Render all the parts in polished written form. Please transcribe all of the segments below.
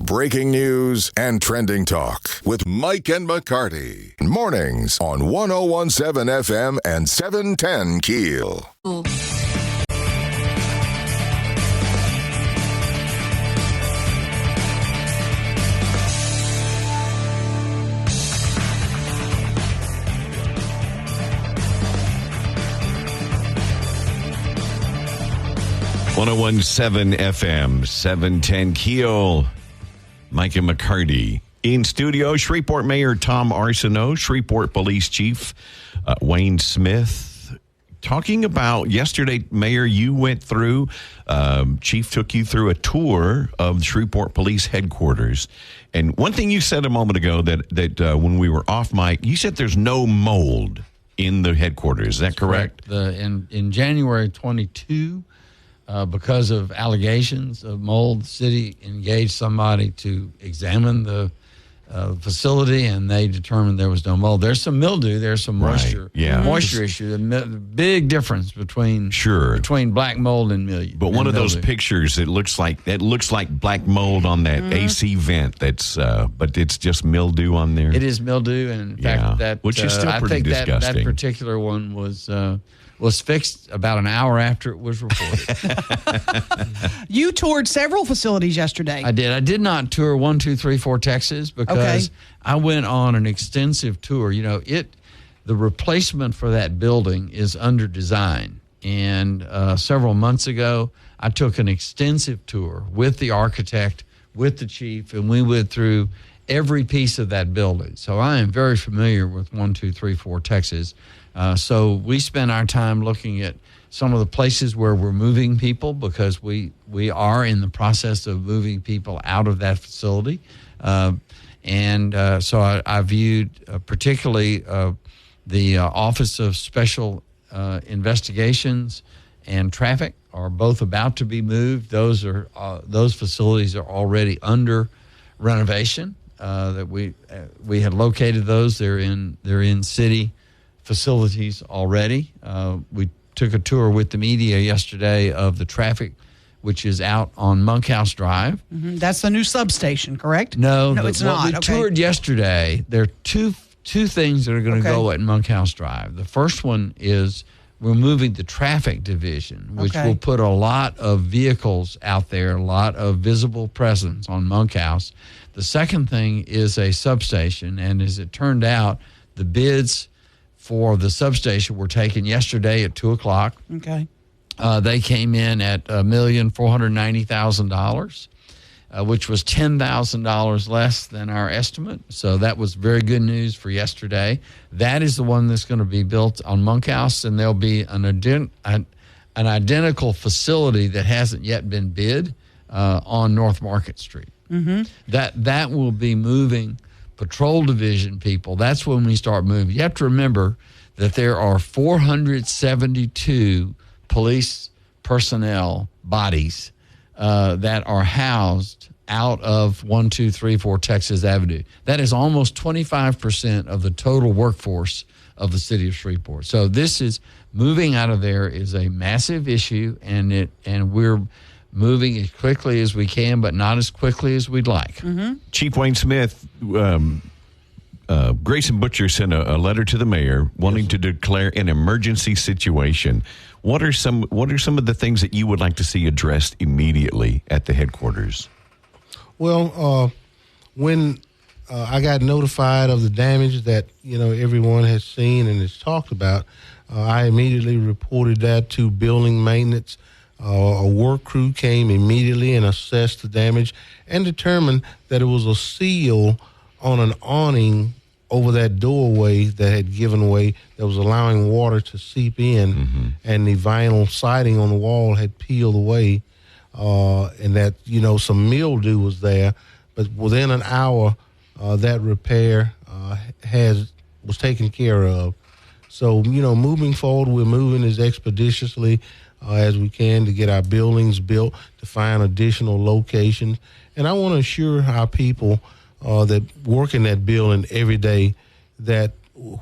breaking news and trending talk with Mike and McCarty. Mornings on 101.7 FM and 710 KEEL. Ooh. .101.7 FM, 710 KEEL. Mike and McCarty. In studio, Shreveport Mayor Tom Arsenault, Shreveport Police Chief Wayne Smith. Talking about yesterday, Mayor, you went through, Chief took you through a tour of Shreveport Police Headquarters. And one thing you said a moment ago that when we were off mic, you said there's no mold in the headquarters. Is that correct? In January 22, because of allegations of mold, the city engaged somebody to examine the facility, and they determined there was no mold. There's some mildew. There's some moisture issue. The big difference between black mold and mildew. But one of those pictures, it looks like black mold on that AC vent. But it's just mildew on there. It is mildew, and in fact, which is still pretty disgusting. That particular one was fixed about an hour after it was reported. You toured several facilities yesterday. I did. I did not tour 1, 2, 3, 4 Texas because I went on an extensive tour. You know, the replacement for that building is under design. And several months ago, I took an extensive tour with the architect, with the chief, and we went through every piece of that building. So I am very familiar with 1, 2, 3, 4 Texas. So we spent our time looking at some of the places where we're moving people, because we are in the process of moving people out of that facility. So I viewed particularly the Office of Special Investigations and Traffic are both about to be moved. Those facilities are already under renovation. That we had located those. They're in city facilities already. We took a tour with the media yesterday of the traffic, which is out on Monkhouse Drive. Mm-hmm. That's the new substation, correct? No, it's not. We toured yesterday. There are two things that are going to go at Monkhouse Drive. The first one is we're moving the traffic division, which will put a lot of vehicles out there, a lot of visible presence on Monkhouse. The second thing is a substation, and as it turned out, the bids for the substation were taken yesterday at 2:00. Okay. They came in at $1,490,000, which was $10,000 less than our estimate. So that was very good news for yesterday. That is the one that's going to be built on Monkhouse, and there'll be an identical facility that hasn't yet been bid on North Market Street. Mm-hmm. That will be moving patrol division people. That's when we start moving. You have to remember that there are 472 police personnel bodies that are housed out of 1, 2, 3, 4 Texas Avenue. That is almost 25% of the total workforce of the city of Shreveport. So this is moving out of there is a massive issue, and we're moving as quickly as we can, but not as quickly as we'd like. Mm-hmm. Chief Wayne Smith, Grayson Butcher sent a letter to the mayor wanting to declare an emergency situation. What are some of the things that you would like to see addressed immediately at the headquarters? Well, when I got notified of the damage that everyone has seen and has talked about, I immediately reported that to building maintenance. A work crew came immediately and assessed the damage and determined that it was a seal on an awning over that doorway that had given way, that was allowing water to seep in, and the vinyl siding on the wall had peeled away, and that, some mildew was there. But within an hour, that repair was taken care of. So, moving forward, we're moving as expeditiously as we can to get our buildings built, to find additional locations. And I want to assure our people that work in that building every day that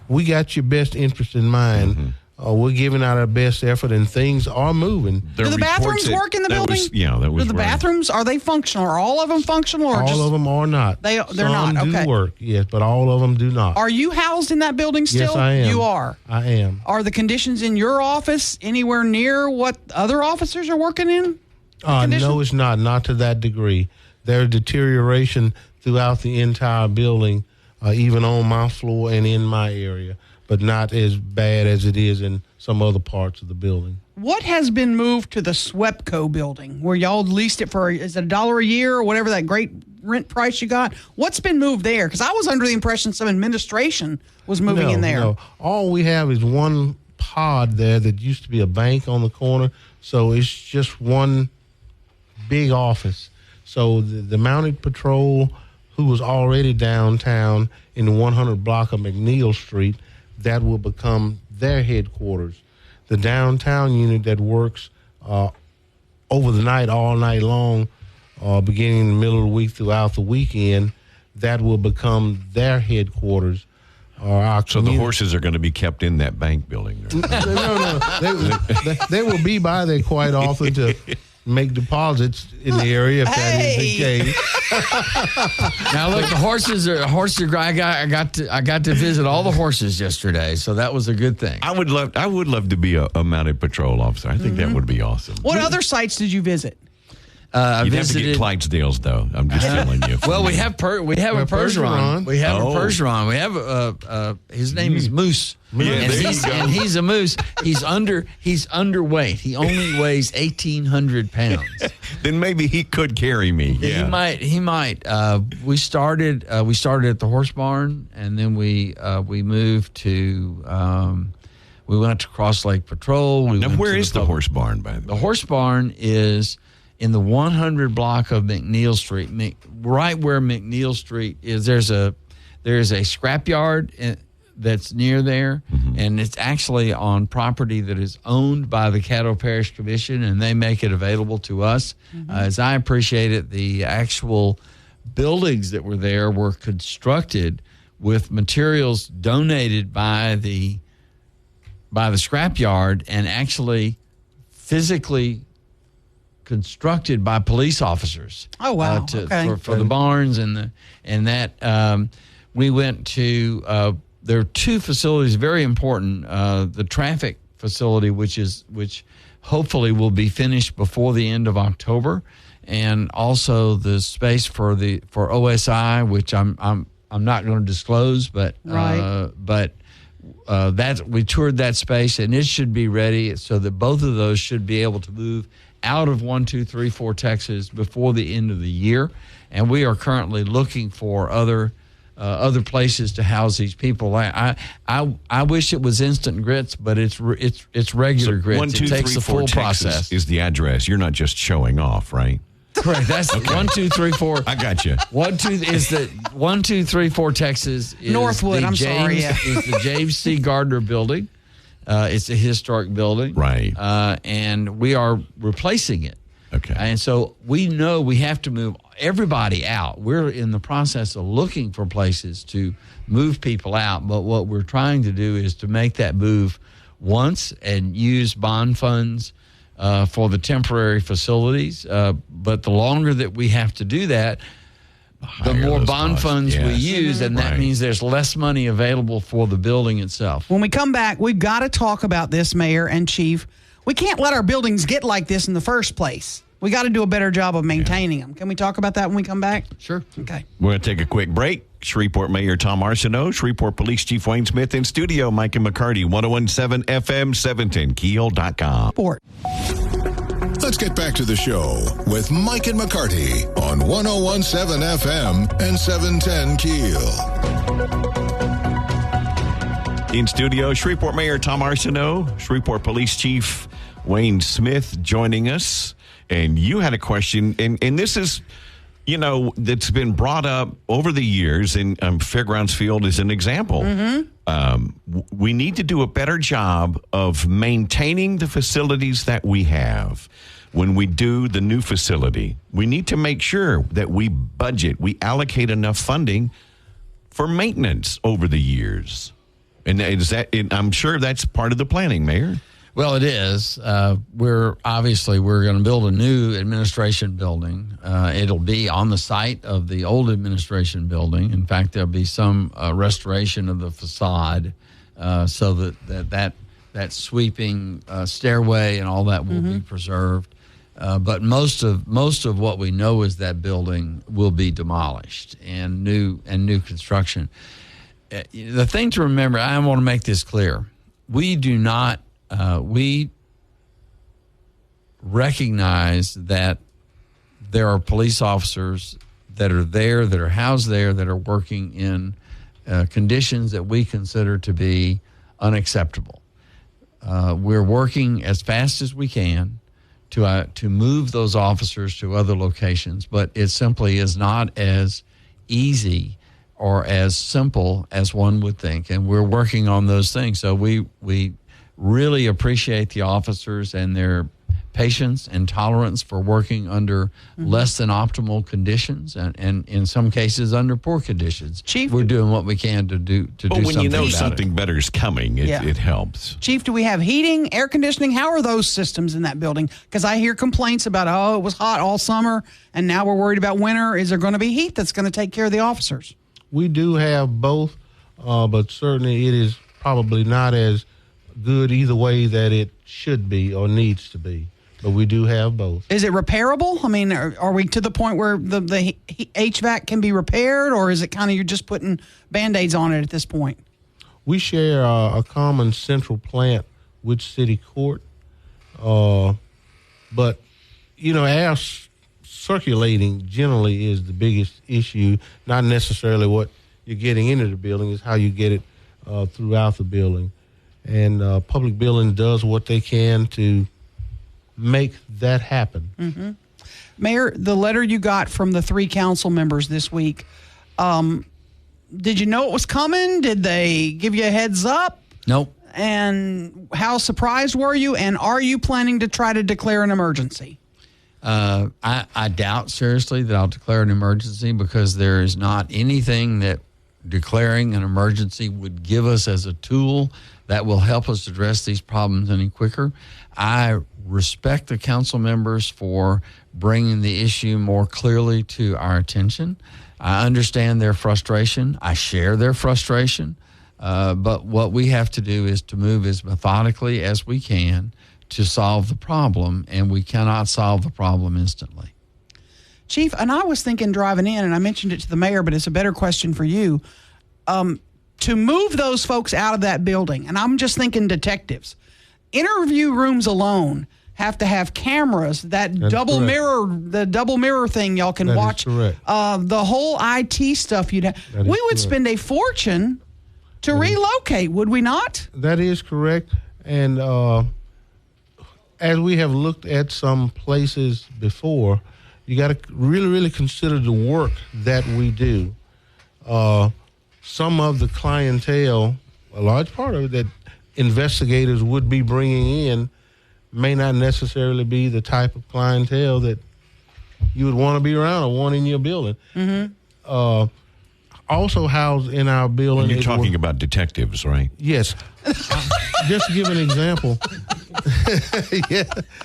we got your best interest in mind we're giving out our best effort, and things are moving. Do the bathrooms work in the building? That was Do the bathrooms, are they functional? Are all of them functional? Or all of them are not. They're Some not. Okay. do work, yes, but all of them do not. Are you housed in that building still? Yes, I am. You are. I am. Are the conditions in your office anywhere near what other officers are working in? No, it's not. Not to that degree. There's deterioration throughout the entire building, even on my floor and in my area, but not as bad as it is in some other parts of the building. What has been moved to the SWEPCO building where y'all leased it for, is it $1 a year or whatever that great rent price you got? What's been moved there? Because I was under the impression some administration was moving in there. No, all we have is one pod there that used to be a bank on the corner, so it's just one big office. So the mounted patrol, who was already downtown in the 100 block of McNeil Street, that will become their headquarters. The downtown unit that works over the night, all night long, beginning in the middle of the week throughout the weekend, that will become their headquarters. So the horses are going to be kept in that bank building? No. They will be by there quite often to make deposits in the area if that is the case. Now look, the horses are I got to visit all the horses yesterday, so that was a good thing. I would love to be a mounted patrol officer. I think that would be awesome. What other sites did you visit? You'd have to get Clydesdales, though. I'm just telling you. Well, we have a Percheron. We have a Percheron. We have his name is Moose. Yeah, and he's a moose. He's underweight. He only weighs 1,800 pounds. Then maybe he could carry me. Yeah. He might. We started at the horse barn, and then we moved to. We went to Cross Lake Patrol. Now, where is the horse barn, by the way? The horse barn is in the 100 block of McNeil Street, right where McNeil Street is. There's a scrapyard that's near there, and it's actually on property that is owned by the Caddo Parish Commission, and they make it available to us. As I appreciate it, the actual buildings that were there were constructed with materials donated by the scrapyard and actually physically constructed by police officers. Oh wow! For the barns and that we went to. There are two facilities very important. The traffic facility, which hopefully will be finished before the end of October, and also the space for OSI, which I'm not going to disclose, but that we toured that space and it should be ready so that both of those should be able to move out of 1234 Texas before the end of the year, and we are currently looking for other places to house these people. I wish it was instant grits, but it's regular grits. It takes the full process. Is the address? You're not just showing off, right? Correct. That's 1234. I got you. 1234 Texas is Northwood. Is the James C. Gardner building. It's a historic building, right? And we are replacing it. Okay. And so we know we have to move everybody out. We're in the process of looking for places to move people out, but what we're trying to do is to make that move once and use bond funds for the temporary facilities. But the longer that we have to do that, the more bond funds we use, and that means there's less money available for the building itself. When we come back, we've got to talk about this, Mayor and Chief. We can't let our buildings get like this in the first place. We got to do a better job of maintaining them. Can we talk about that when we come back? Sure. Okay. We're going to take a quick break. Shreveport Mayor Tom Arsenault, Shreveport Police Chief Wayne Smith in studio, Mike and McCarty, 101.7 FM, 710KEEL.com. Sport. Let's get back to the show with Mike and McCarty on 101.7 FM and 710 KEEL. In studio, Shreveport Mayor Tom Arsenault, Shreveport Police Chief Wayne Smith joining us. And you had a question, and this is, that's been brought up over the years, and Fairgrounds Field is an example. We need to do a better job of maintaining the facilities that we have. When we do the new facility, we need to make sure that we allocate enough funding for maintenance over the years. And is that? I'm sure that's part of the planning, Mayor. Well, it is. We're going to build a new administration building. It'll be on the site of the old administration building. In fact, there'll be some restoration of the facade so that sweeping stairway and all that will be preserved. But most of what we know is that building will be demolished and new construction. The thing to remember, I want to make this clear: we do not. We recognize that there are police officers that are there, that are housed there, that are working in conditions that we consider to be unacceptable. We're working as fast as we can to move those officers to other locations, but it simply is not as easy or as simple as one would think, and we're working on those things. So we really appreciate the officers and their patience and tolerance for working under less than optimal conditions and in some cases under poor conditions. Chief, we're doing what we can to do something about it. But when you know something better is coming, it helps. Chief, do we have heating, air conditioning? How are those systems in that building? Because I hear complaints about, it was hot all summer, and now we're worried about winter. Is there going to be heat that's going to take care of the officers? We do have both, but certainly it is probably not as good either way that it should be or needs to be. But we do have both. Is it repairable? I mean, are we to the point where the HVAC can be repaired, or is it kind of you're just putting Band-Aids on it at this point? We share a common central plant with City Court. But, air circulating generally is the biggest issue, not necessarily what you're getting into the building, is how you get it throughout the building. And public building does what they can to make that happen. Mm-hmm. Mayor, the letter you got from the 3 council members this week, did you know it was coming? Did they give you a heads up? Nope. And how surprised were you? And are you planning to try to declare an emergency? I doubt seriously that I'll declare an emergency, because there is not anything that declaring an emergency would give us as a tool that will help us address these problems any quicker. I respect the council members for bringing the issue more clearly to our attention. I understand their frustration. I share their frustration. But what we have to do is to move as methodically as we can to solve the problem, and we cannot solve the problem instantly. Chief, and I was thinking driving in, and I mentioned it to the mayor, but it's a better question for you. To move those folks out of that building, and I'm just thinking detectives, interview rooms alone have to have cameras, the double mirror thing y'all can watch. The whole IT stuff you'd have. We would spend a fortune to relocate, would we not? That is correct. And as we have looked at some places before, you got to really, really consider the work that we do. Some of the clientele, a large part of it that investigators would be bringing in, may not necessarily be the type of clientele that you would want to be around or want in your building. Mm-hmm. Also housed in our building. And you're talking about detectives, right? Yes. Just to give an example.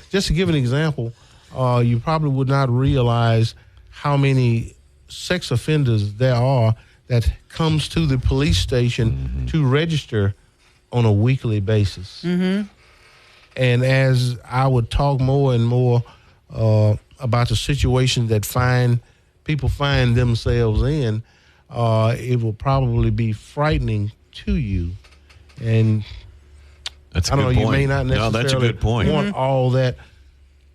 Just to give an example, you probably would not realize how many sex offenders there are that comes to the police station to register on a weekly basis. Mm-hmm. And as I would talk more and more about the situation that people find themselves in, it will probably be frightening to you. And that's a good point. You may not necessarily that's a good point. Want all that.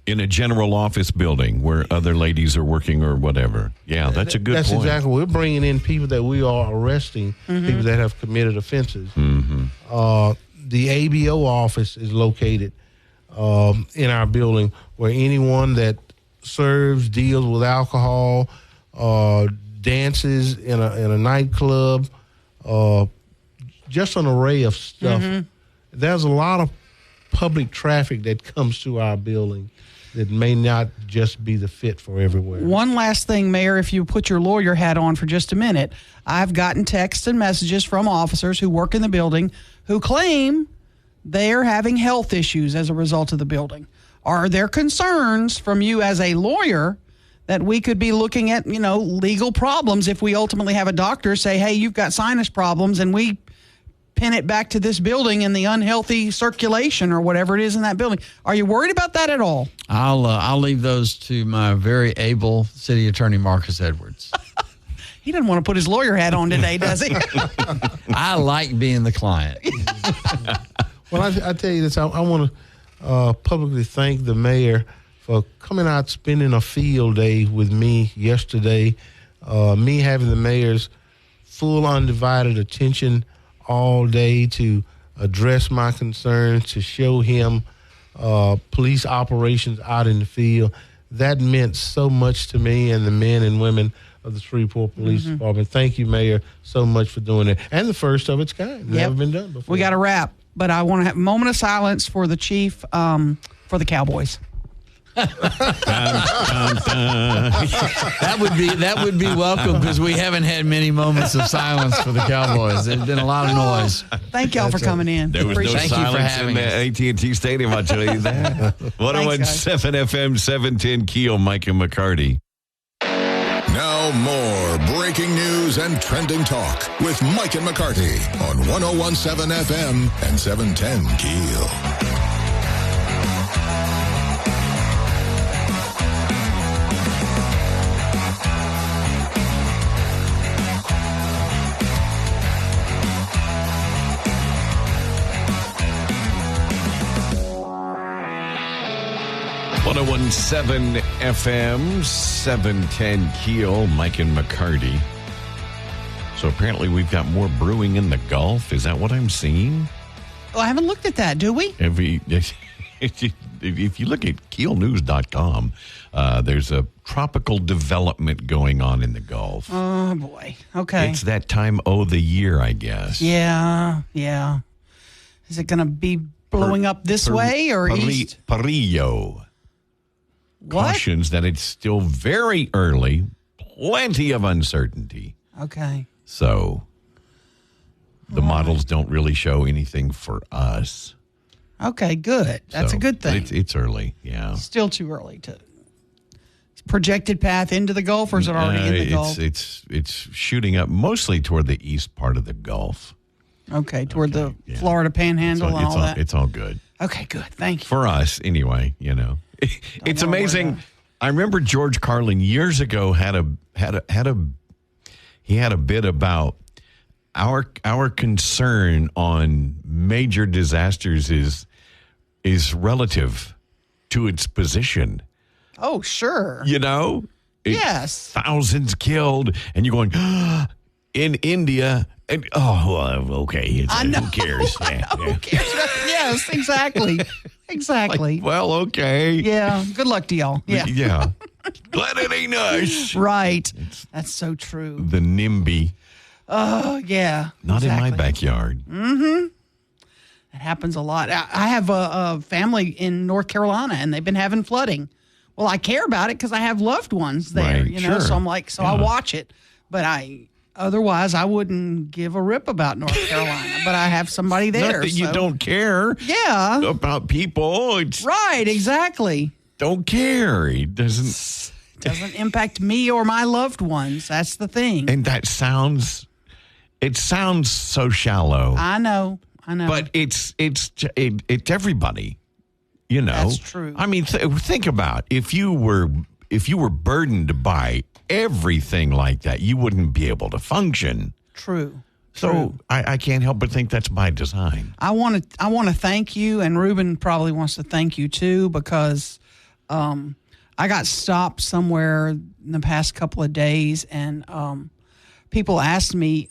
In a general office building where other ladies are working or whatever. Yeah, that's a good point. That's exactly. We're bringing in people that we are arresting, people that have committed offenses. Mm-hmm. The ABO office is located in our building, where anyone that serves, deals with alcohol, dances in a nightclub, just an array of stuff. Mm-hmm. There's a lot of public traffic that comes to our building. that may not just be the fit for everywhere. One last thing, Mayor, if you put your lawyer hat on for just a minute, I've gotten texts and messages from officers who work in the building who claim they're having health issues as a result of the building. Are there concerns from you as a lawyer that we could be looking at, legal problems if we ultimately have a doctor say, hey, you've got sinus problems, and we pin it back to this building and the unhealthy circulation or whatever it is in that building? Are you worried about that at all? I'll leave those to my very able city attorney, Marcus Edwards. He doesn't want to put his lawyer hat on today, does he? I like being the client. Well, I tell you this, I want to publicly thank the mayor for coming out, spending a field day with me yesterday, me having the mayor's full undivided attention all day to address my concerns, to show him police operations out in the field. That meant so much to me and the men and women of the Shreveport Police Department. Thank you, Mayor, so much for doing it. And the first of its kind. Never been done before. We got to wrap, but I want to have a moment of silence for the chief for the Cowboys. That would be welcome, because we haven't had many moments of silence for the Cowboys. There's been a lot of noise. Thank y'all for coming in. There was no Appreciate it. silence in the AT&T Stadium, I'll tell you that. 101.7 FM 710 KEEL, Mike and McCarty. Now more breaking news and trending talk with Mike and McCarty on 101.7 FM and 710 KEEL. .107 FM, 710 KEEL, Mike and McCarty. So apparently we've got more brewing in the Gulf. Is that what I'm seeing? Well, I haven't looked at that, do we? If you look at KEELnews.com, there's a tropical development going on in the Gulf. Oh, boy. Okay. It's that time of the year, I guess. Yeah. Is it going to be blowing up this way or east? Parillo cautions that it's still very early, plenty of uncertainty. Okay. So the models don't really show anything for us. Okay, good. That's a good thing. It's early, yeah. Still too early to projected path into the Gulf, or is it already in the Gulf? It's shooting up mostly toward the east part of the Gulf. Okay, toward the Florida Panhandle and all that. It's all good. Okay, good. Thank you. For us, anyway. It's amazing. I remember George Carlin years ago had a bit about our concern on major disasters is relative to its position. Oh, sure. Yes. Thousands killed, and you're going in India. And okay. I know. Who cares? Who cares? Yes, exactly. Exactly. Well, okay. Yeah. Good luck to y'all. Yeah. Yeah. Glad it ain't us. Right. That's so true. The NIMBY. Oh, yeah. Not exactly. in my backyard. Mm-hmm. That happens a lot. I have a family in North Carolina, and they've been having flooding. Well, I care about it because I have loved ones there, right, sure. So I'm like, I watch it. But otherwise, I wouldn't give a rip about North Carolina. But I have somebody there. Not that you don't care about people. Right, exactly. Don't care. It doesn't impact me or my loved ones. That's the thing. And it sounds so shallow. I know. But it's everybody. That's true. I mean, think about if you were burdened by everything like that, you wouldn't be able to function. True. So I can't help but think that's by design. I want to thank you, and Ruben probably wants to thank you too, because I got stopped somewhere in the past couple of days, and people asked me,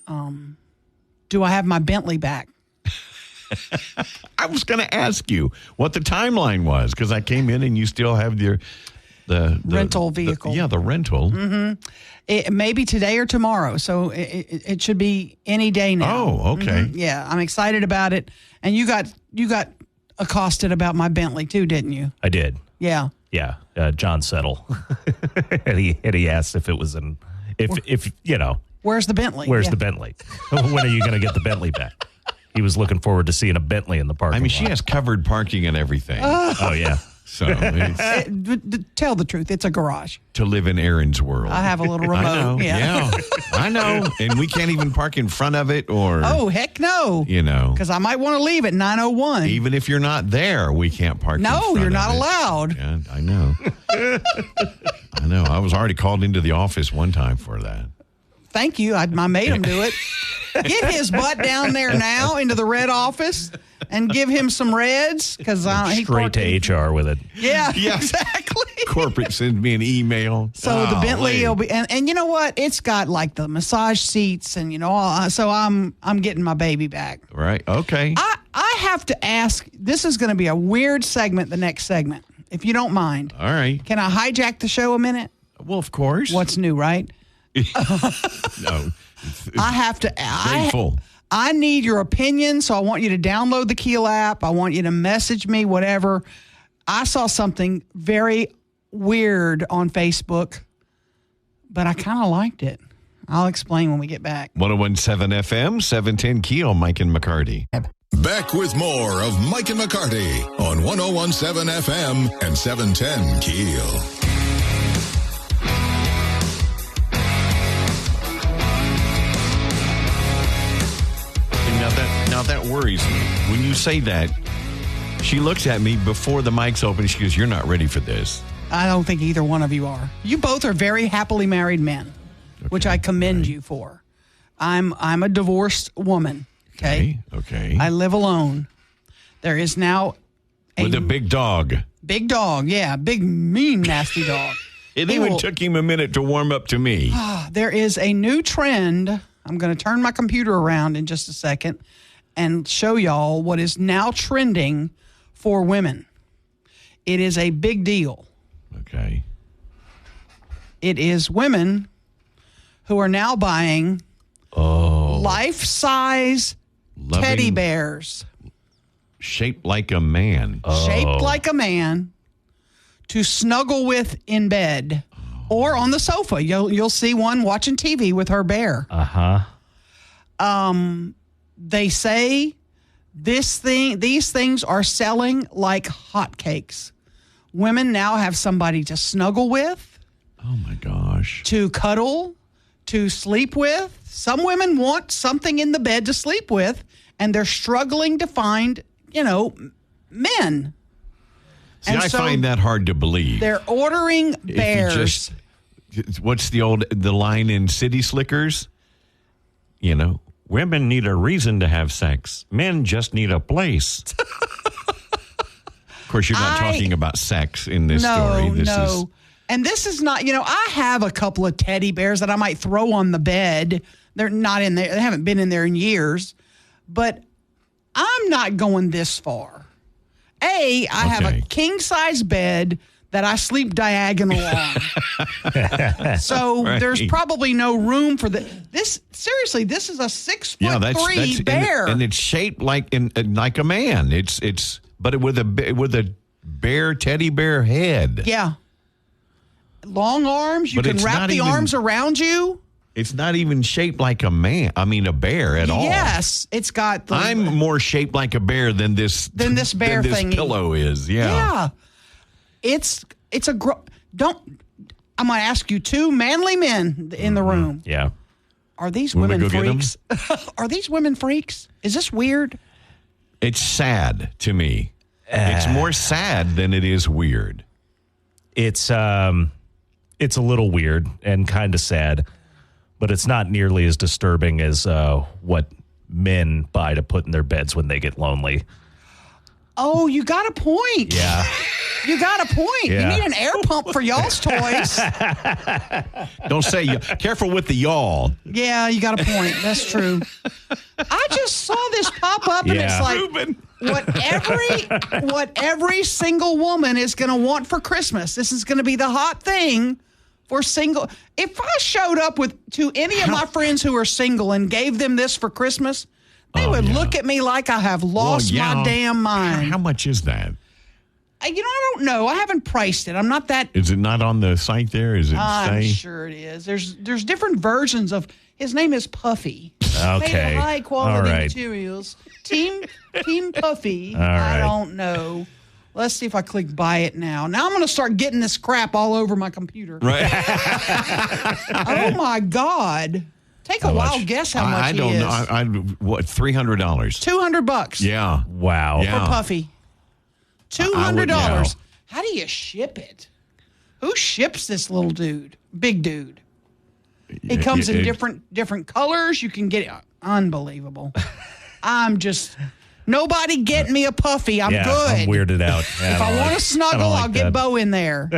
do I have my Bentley back? I was going to ask you what the timeline was, because I came in and you still have the rental vehicle. The rental. Mm-hmm. It may be today or tomorrow, so it should be any day now. Oh, okay. Mm-hmm. Yeah, I'm excited about it. And you got accosted about my Bentley too, didn't you? I did. Yeah. John Settle. and he asked if it was if Where's the Bentley? Where's the Bentley? When are you going to get the Bentley back? He was looking forward to seeing a Bentley in the parking lot. she has covered parking and everything. Oh, yeah. So tell the truth, it's a garage. To live in Aaron's world. I have a little remote. I know. Yeah. I know. And we can't even park in front of it or. Oh, heck no. Because I might want to leave at 9:01. Even if you're not there, we can't park in front you're of not it. allowed. Yeah, I know. I know. I was already called into the office one time for that. Thank you. I made him do it. Get his butt down there now into the red office and give him some reds because he straight to HR with it. Yeah, exactly. Corporate sends me an email. So the Bentley will be, and you know what? It's got like the massage seats, and so I'm getting my baby back. Right. Okay. I have to ask. This is going to be a weird segment. The next segment, if you don't mind. All right. Can I hijack the show a minute? Well, of course. What's new, right? No. I have to. Grateful. I need your opinion, so I want you to download the KEEL app. I want you to message me, whatever. I saw something very weird on Facebook, but I kind of liked it. I'll explain when we get back. 101.7 FM, 710 KEEL, Mike and McCarty. Back with more of Mike and McCarty on 101.7 FM and 710 KEEL. Now that worries me. When you say that, she looks at me before the mic's open. She goes, "You're not ready for this." I don't think either one of you are. You both are very happily married men, which I commend you for. I'm a divorced woman. Okay. I live alone. There is now with a big dog. Big dog, yeah, big mean nasty dog. It even took him a minute to warm up to me. There is a new trend. I'm going to turn my computer around in just a second and show y'all what is now trending for women. It is a big deal. Okay. It is women who are now buying life-size teddy bears. Shaped like a man. Shaped like a man to snuggle with in bed. Or on the sofa. You'll see one watching TV with her bear. They say these things are selling like hotcakes. Women now have somebody to snuggle with. Oh my gosh. To cuddle, to sleep with. Some women want something in the bed to sleep with, and they're struggling to find, men. See, I find that hard to believe. They're ordering bears. What's the line in City Slickers? Women need a reason to have sex. Men just need a place. Of course, you're not talking about sex in this story. No. And this is not, I have a couple of teddy bears that I might throw on the bed. They're not in there. They haven't been in there in years. But I'm not going this far. I have a king-size bed that I sleep diagonal on. So there's probably no room for this. Seriously, this is a 6'3" bear. And it's shaped like a man. But with a bear teddy bear head. Yeah. Long arms. You can wrap the arms around you. It's not even shaped like a man. I mean, a bear at all. Yes, it's got. I'm more shaped like a bear than this bear thing. Pillow is. Yeah. It's a. I'm going to ask you two manly men in the room. Yeah. Are these women freaks? Are these women freaks? Is this weird? It's sad to me. It's more sad than it is weird. It's a little weird and kind of sad. But it's not nearly as disturbing as what men buy to put in their beds when they get lonely. Oh, you got a point. Yeah. You got a point. Yeah. You need an air pump for y'all's toys. Don't say, careful with the y'all. Yeah, you got a point. That's true. I just saw this pop up, and it's like what every single woman is going to want for Christmas. This is going to be the hot thing. For single, if I showed up to any of my friends who are single and gave them this for Christmas, they would look at me like I have lost my damn mind. How much is that? I don't know. I haven't priced it. I'm not that. Is it not on the site there? Is it I'm say? sure it is. There's different versions of. His name is Puffy. Okay. Made of high quality All right. materials. Team Puffy. All right. I don't know. Let's see if I click buy it now. Now I'm going to start getting this crap all over my computer. Right. Oh my God! Take a wild guess how much I don't know. What, $300? $200. Yeah. Wow. Yeah. For Puffy. $200. yeah. How do you ship it? Who ships this little dude? Big dude. It comes in different colors. You can get it. Unbelievable. I'm just nobody get me a Puffy. I'm Yeah, good. I'm weirded out. If I want to snuggle, I'll get Bo in there.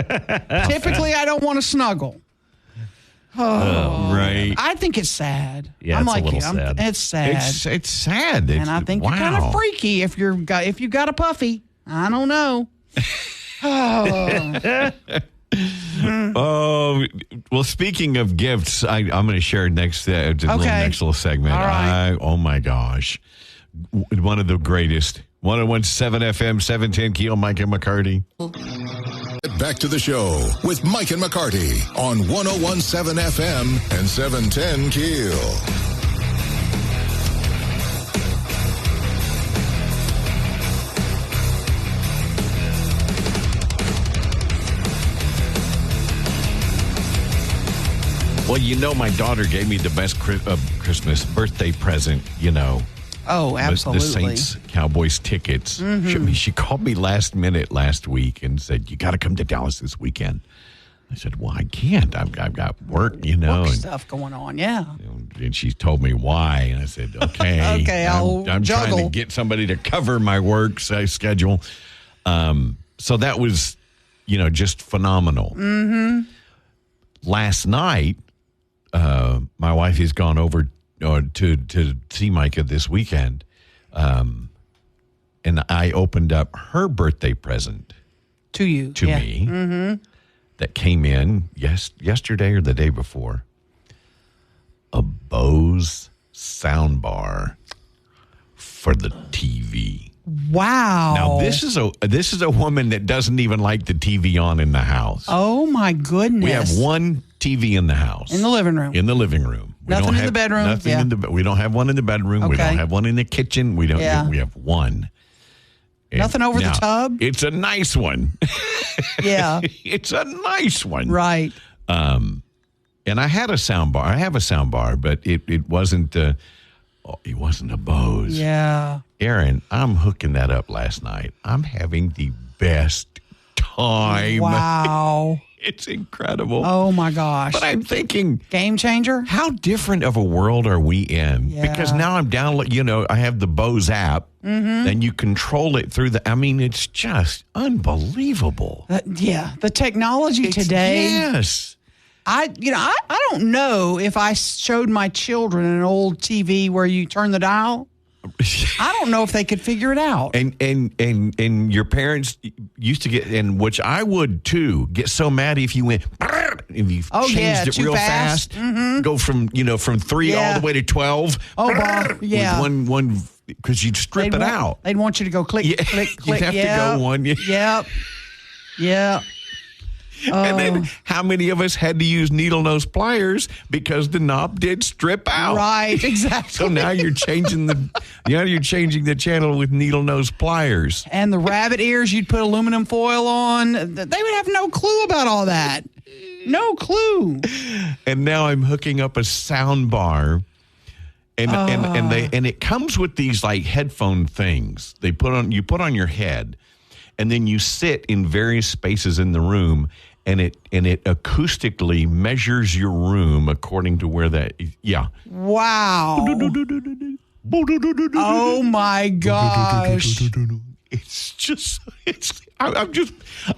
Typically, I don't want to snuggle. Right. I think it's sad. Yeah, I'm it's a like little you. sad. It's sad. It's sad. And I think you're kind of freaky if you got a Puffy. I don't know. Oh, well, speaking of gifts, I'm going to share next next little segment. All right. Oh, my gosh. One of the greatest. 101.7 FM, 710 Keel, Mike and McCarty. Back to the show with Mike and McCarty on 101.7 FM and 710 Keel. Well, my daughter gave me the best Christmas birthday present, Oh, absolutely. The Saints Cowboys tickets. Mm-hmm. She called me last minute last week and said, "You got to come to Dallas this weekend." I said, "Well, I can't. I've got work, Work and stuff going on, yeah. And she told me why, and I said, "Okay, Okay, I'm trying juggle. to get somebody to cover my work schedule." So that was, just phenomenal. Mm-hmm. Last night, my wife has gone over to see Micah this weekend, and I opened up her birthday present To you. to yeah. me that came in yesterday or the day before. A Bose soundbar for the TV. Wow. Now this is a woman that doesn't even like the TV on in the house. Oh, my goodness. We have one TV in the house. In the living room. In the living room. We Nothing don't in have the bedroom? Nothing Yeah. we don't have one in the bedroom. We Okay. don't have one in the kitchen. We don't. Yeah. We have one. And Nothing over the now, tub? It's a nice one. Yeah. It's a nice one. Right. And I had a soundbar. I have a soundbar, but it wasn't. It wasn't a Bose. Yeah. Aaron, I'm hooking that up last night. I'm having the best time. Wow. It's incredible. Oh, my gosh. But I'm thinking, Game changer? how different of a world are we in? Yeah. Because now I'm downloading, I have the Bose app, and you control it through it's just unbelievable. Yeah. The technology today. Yes. I don't know if I showed my children an old TV where you turn the dial. I don't know if they could figure it out. And your parents used to get, and which I would too, get so mad if you went, if you changed it too real fast. fast, go from 3 all Yeah. the way to 12. Oh, Bob, yeah. With one because you'd strip it out. They'd want you to go click, Yeah, click, you'd click. have to go one. Yep. Yep. And then how many of us had to use needle nose pliers because the knob did strip out? Right, exactly. So now you're changing the channel with needle nose pliers. And the rabbit ears you'd put aluminum foil on. They would have no clue about all that. No clue. And now I'm hooking up a sound bar. And it comes with these like headphone things. You put on your head, and then you sit in various spaces in the room, and it acoustically measures your room according to where that. Yeah. Wow. Oh my gosh.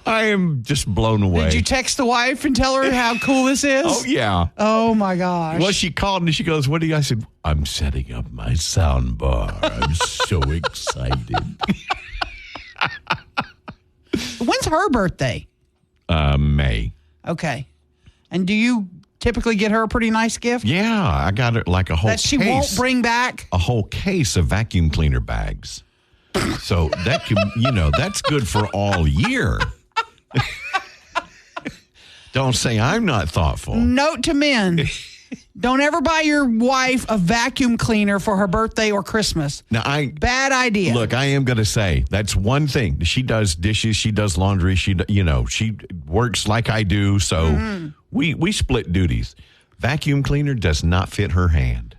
I am just blown away. Did you text the wife and tell her how cool this is? Oh yeah. Oh my gosh. Well, she called and she goes, "What do you?" I said, "I'm setting up my sound bar. I'm so excited." When's her birthday? May. Okay. And do you typically get her a pretty nice gift? Yeah, I got her like a whole That she case, won't bring back? a whole case of vacuum cleaner bags. So that can, that's good for all year. Don't say I'm not thoughtful. Note to men. Don't ever buy your wife a vacuum cleaner for her birthday or Christmas. Now, bad idea. Look, I am going to say that's one thing. She does dishes, she does laundry, she works like I do, so we split duties. Vacuum cleaner does not fit her hand.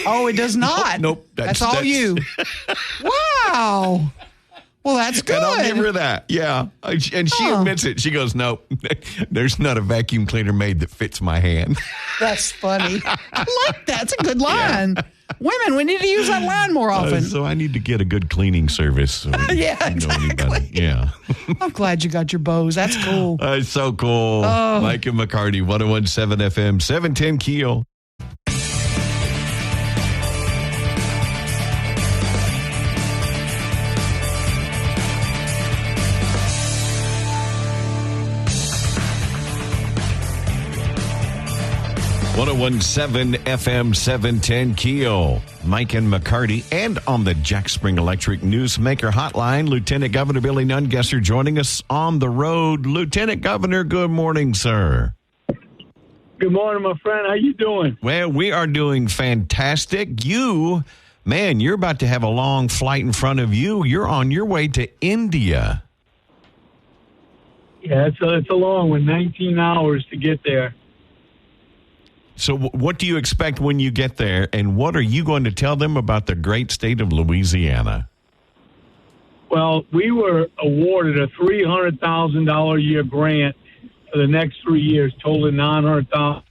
Oh, it does not. Nope. That's all you. Wow. Well, that's good. And I'll give her that. Yeah. And she admits it. She goes, "Nope, there's not a vacuum cleaner made that fits my hand." That's funny. I like that. It's a good line. Yeah. Women, we need to use that line more often. So I need to get a good cleaning service. So yeah, exactly. Yeah. I'm glad you got your bows. That's cool. It's so cool. Oh. Mike and McCarty, 101.7 FM, 710 KEEL. .107 FM 710 KEEL. Mike and McCarty, and on the Jack Spring Electric Newsmaker Hotline, Lieutenant Governor Billy Nungesser joining us on the road. Lieutenant Governor, good morning, sir. Good morning, my friend. How you doing? Well, we are doing fantastic. You're about to have a long flight in front of you. You're on your way to India. Yeah, it's a long one, 19 hours to get there. So what do you expect when you get there, and what are you going to tell them about the great state of Louisiana? Well, we were awarded a $300,000 a year grant for the next 3 years, totaling $900,000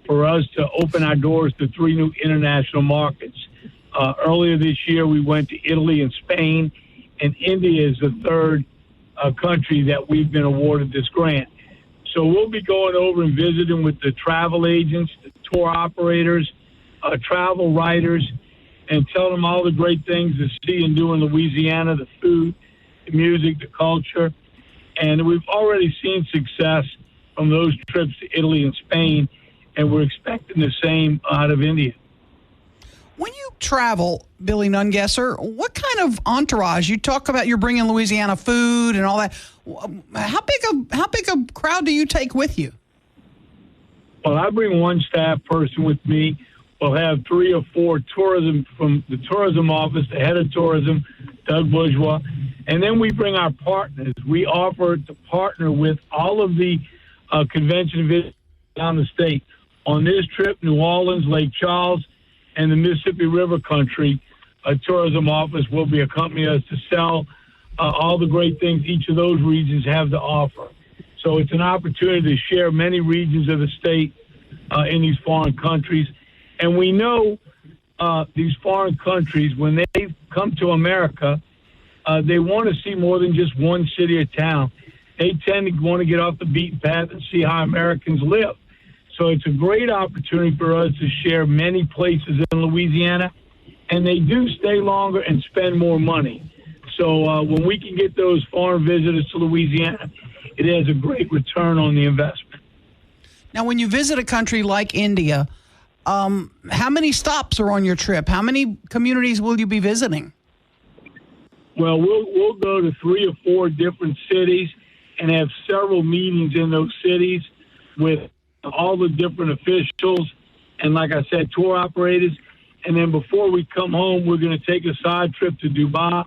for us to open our doors to 3 new international markets. Earlier this year, we went to Italy and Spain, and India is the third country that we've been awarded this grant. So we'll be going over and visiting with the travel agents, the tour operators, travel writers, and tell them all the great things to see and do in Louisiana, the food, the music, the culture. And we've already seen success from those trips to Italy and Spain, and we're expecting the same out of India. When you travel, Billy Nungesser, what kind of entourage? You talk about you're bringing Louisiana food and all that. How big a crowd do you take with you? Well, I bring one staff person with me. We'll have 3 or 4 tourism from the tourism office, the head of tourism, Doug Bourgeois, and then we bring our partners. We offer to partner with all of the convention visitors down the state. On this trip, New Orleans, Lake Charles, and the Mississippi River Country tourism office will be accompanying us to sell all the great things each of those regions have to offer. So it's an opportunity to share many regions of the state in these foreign countries. And we know these foreign countries, when they come to America, they want to see more than just one city or town. They tend to want to get off the beaten path and see how Americans live. So it's a great opportunity for us to share many places in Louisiana, and they do stay longer and spend more money. So when we can get those foreign visitors to Louisiana, it has a great return on the investment. Now, when you visit a country like India, how many stops are on your trip? How many communities will you be visiting? Well, we'll go to 3 or 4 different cities and have several meetings in those cities with all the different officials and, like I said, tour operators. And then before we come home, we're going to take a side trip to Dubai.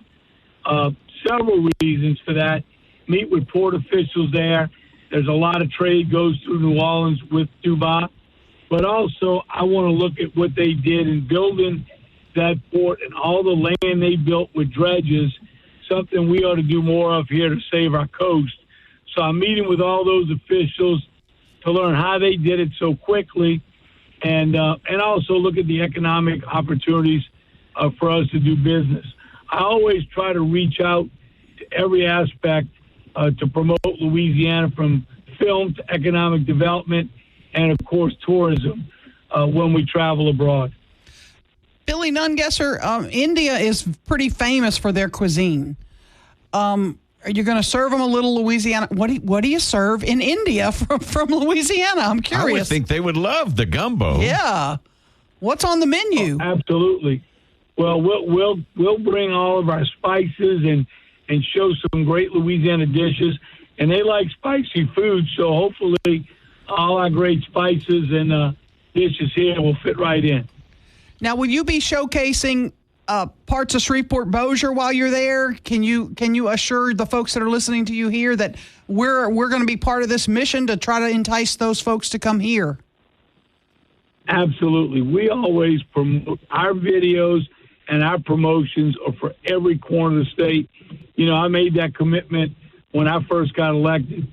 Several reasons for that. Meet with port officials there. There's a lot of trade goes through New Orleans with Dubai. But also, I want to look at what they did in building that port and all the land they built with dredges, something we ought to do more of here to save our coast. So I'm meeting with all those officials to learn how they did it so quickly, and also look at the economic opportunities for us to do business. I always try to reach out to every aspect to promote Louisiana, from film to economic development and, of course, tourism when we travel abroad. Billy Nungesser, India is pretty famous for their cuisine. Are you going to serve them a little Louisiana? What do you serve in India from Louisiana? I'm curious. I would think they would love the gumbo. Yeah. What's on the menu? Absolutely. Well, we'll bring all of our spices and show some great Louisiana dishes. And they like spicy food, so hopefully all our great spices and dishes here will fit right in. Now, will you be showcasing parts of Shreveport Bossier while you're there? Can you assure the folks that are listening to you here that we're going to be part of this mission to try to entice those folks to come here? Absolutely. We always promote our videos and our promotions are for every corner of the state. You know, I made that commitment when I first got elected.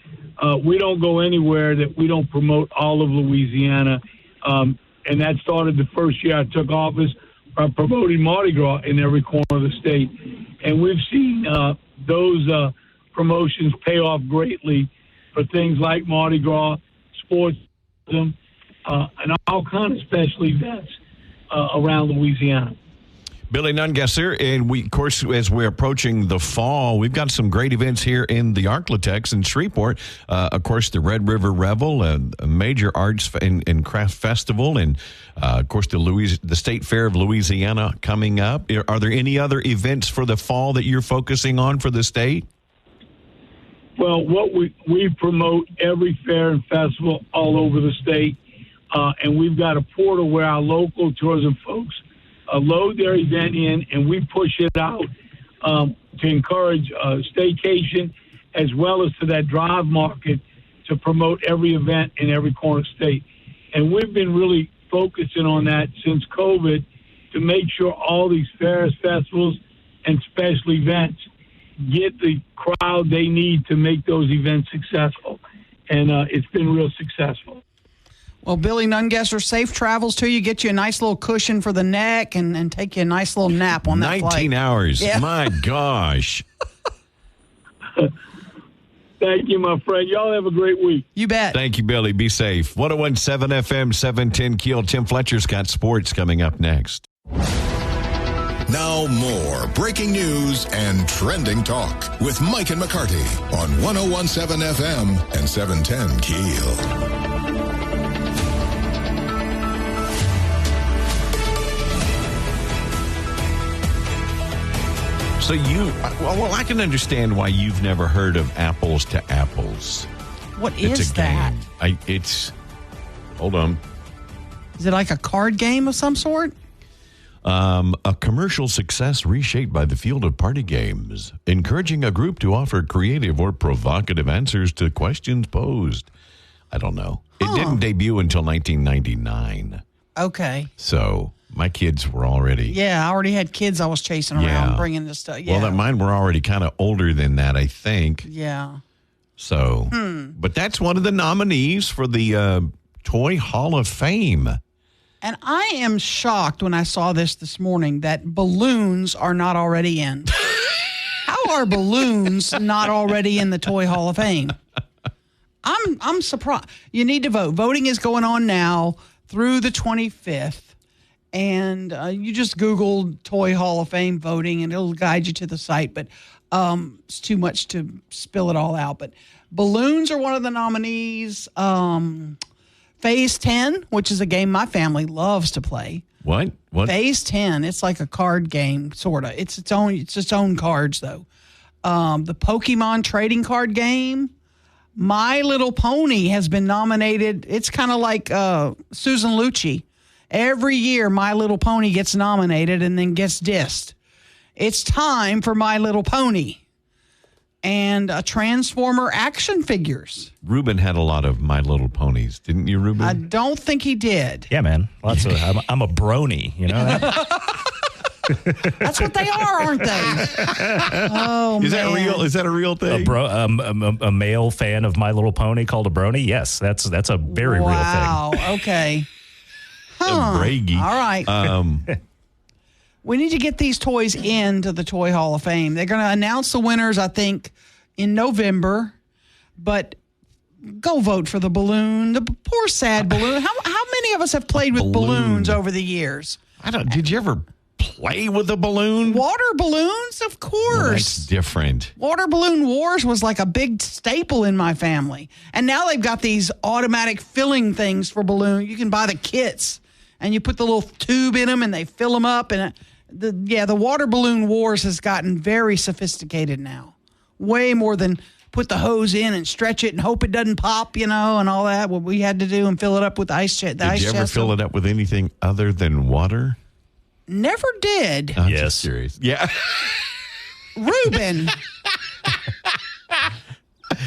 We don't go anywhere that we don't promote all of Louisiana. And that started the first year I took office by promoting Mardi Gras in every corner of the state. And we've seen those promotions pay off greatly for things like Mardi Gras, sports, and all kinds of special events around Louisiana. Billy Nungesser, and we, of course, as we're approaching the fall, we've got some great events here in the Arklatex in Shreveport. Of course, the Red River Revel, a major arts and craft festival, and of course, the State Fair of Louisiana coming up. Are there any other events for the fall that you're focusing on for the state? Well, what we promote every fair and festival all over the state, and we've got a portal where our local tourism folks load their event in, and we push it out to encourage staycation as well as to that drive market to promote every event in every corner of the state. And we've been really focusing on that since COVID to make sure all these fairs, festivals, and special events get the crowd they need to make those events successful. And it's been real successful. Well, Billy Nungesser, safe travels to you. Get you a nice little cushion for the neck and take you a nice little nap on that 19 flight. hours. Yeah. My gosh. Thank you, my friend. Y'all have a great week. You bet. Thank you, Billy. Be safe. 101.7 FM, 710 KEEL. Tim Fletcher's got sports coming up next. Now more breaking news and trending talk with Mike and McCarty on 101.7 FM and 710 KEEL. So well, I can understand why you've never heard of apples to apples. What It's is a that? game. Hold on. Is it like a card game of some sort? A commercial success reshaped by the field of party games, encouraging a group to offer creative or provocative answers to questions posed. I don't know. It didn't debut until 1999. Okay. So my kids were already... Yeah, I already had kids I was chasing around bringing this stuff. Yeah. Well, mine were already kind of older than that, I think. Yeah. So, but that's one of the nominees for the Toy Hall of Fame. And I am shocked when I saw this morning that balloons are not already in. How are balloons not already in the Toy Hall of Fame? I'm surprised. You need to vote. Voting is going on now through the 25th. And you just Google Toy Hall of Fame voting, and it'll guide you to the site. But it's too much to spill it all out. But balloons are one of the nominees. Phase 10, which is a game my family loves to play. What? Phase 10, it's like a card game, sort of. It's its own cards, though. The Pokemon trading card game. My Little Pony has been nominated. It's kind of like Susan Lucci. Every year, My Little Pony gets nominated and then gets dissed. It's time for My Little Pony. And Transformer action figures. Ruben had a lot of My Little Ponies, didn't you, Ruben? I don't think he did. Yeah, man. I'm a brony, you know? That's what they are, aren't they? Oh, Is man. that real? Is that a real thing? A male fan of My Little Pony called a brony? Yes, that's a very real thing. Wow, okay. Huh. Braggy. All right. We need to get these toys into the Toy Hall of Fame. They're going to announce the winners, I think, in November. But go vote for the balloon, the poor sad balloon. How many of us have played with balloons over the years? Did you ever play with a balloon? Water balloons, of course. Well, that's different. Water Balloon Wars was like a big staple in my family. And now they've got these automatic filling things for balloons. You can buy the kits, and you put the little tube in them, and they fill them up. And the water balloon wars has gotten very sophisticated now. Way more than put the hose in and stretch it and hope it doesn't pop, and all that. What we had to do and fill it up with ice chest. Did you ever fill it up with anything other than water? Never did. I'm Yes. just curious. Yeah. Ruben.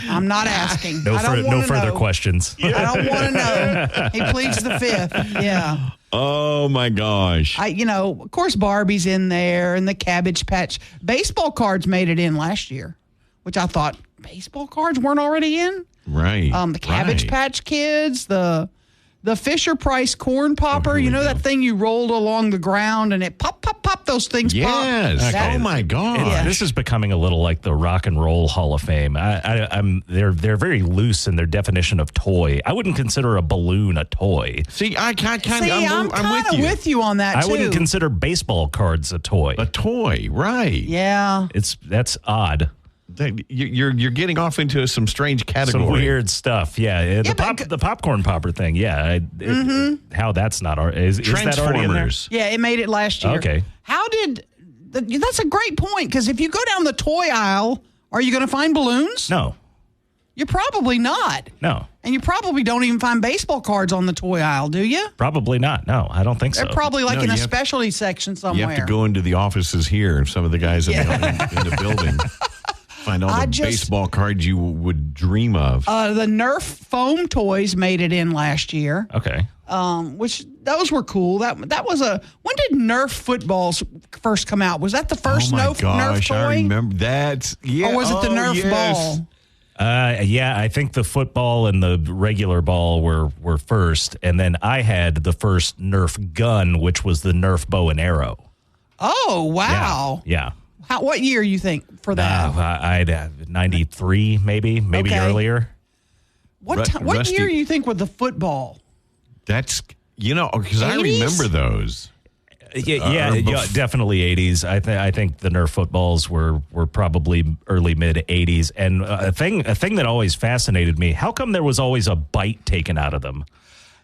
I'm not asking. No, I don't no wanna further know. questions. I don't want to know. He pleads the fifth. Yeah. Oh my gosh. Of course, Barbie's in there and the Cabbage Patch. Baseball cards made it in last year, which I thought baseball cards weren't already in. Right. The Cabbage right. Patch Kids, the Fisher Price corn popper. here we That go. thing you rolled along the ground and it pop. Those things pop. Yes. That- Oh my gosh. Yeah. This is becoming a little like the Rock and Roll Hall of Fame. They're very loose in their definition of toy. I wouldn't consider a balloon a toy. See, I'm I'm with kind of you. with you on that, I too. wouldn't consider baseball cards a toy. A toy, right? Yeah. That's odd. You're getting off into some strange category. Some weird stuff. Yeah. The popcorn popper thing. Yeah. How that's not is that already in there? Transformers. Yeah, it made it last year. Okay. How did... That's a great point, because if you go down the toy aisle, are you going to find balloons? No. You're probably not. No. And you probably don't even find baseball cards on the toy aisle, do you? Probably not. No, I don't think so. They're probably like No, in a you have- specialty section You somewhere. have to go into the offices here, some of the guys in the building. Find all the baseball cards you would dream of. The Nerf foam toys made it in last year, Okay. which those were cool. That was when did Nerf footballs first come out? Was that the first oh my Nerf gosh, toy? I remember that. Yeah. Or was it the Nerf yes. ball? Yeah, I think the football and the regular ball were first, and then I had the first Nerf gun, which was the Nerf bow and arrow. Oh, wow. Yeah. What year you think for that? I'd have 93, maybe Okay. earlier. What Rusty- year you think with the football? That's, because I 80s? remember those. Yeah, definitely 80s. I think the Nerf footballs were probably early mid 80s. And a thing that always fascinated me: how come there was always a bite taken out of them?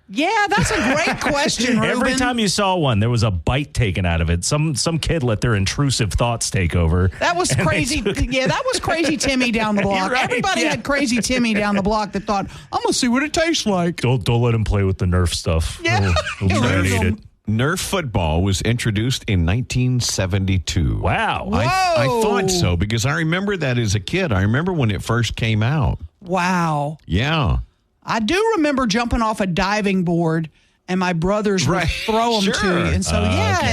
Yeah, that's a great question, Ruben. Every time you saw one, there was a bite taken out of it. Some kid let their intrusive thoughts take over. That was crazy. Yeah, that was Crazy Timmy down the block. Right, Everybody yeah. had Crazy Timmy down the block that thought, I'm going to see what it tastes like. Don't let him play with the Nerf stuff. Yeah. He'll never Nerf eat them. it. Nerf football was introduced in 1972. Wow. I thought so because I remember that as a kid. I remember when it first came out. Wow. Yeah. I do remember jumping off a diving board and my brothers would throw them to Sure. you. And so, you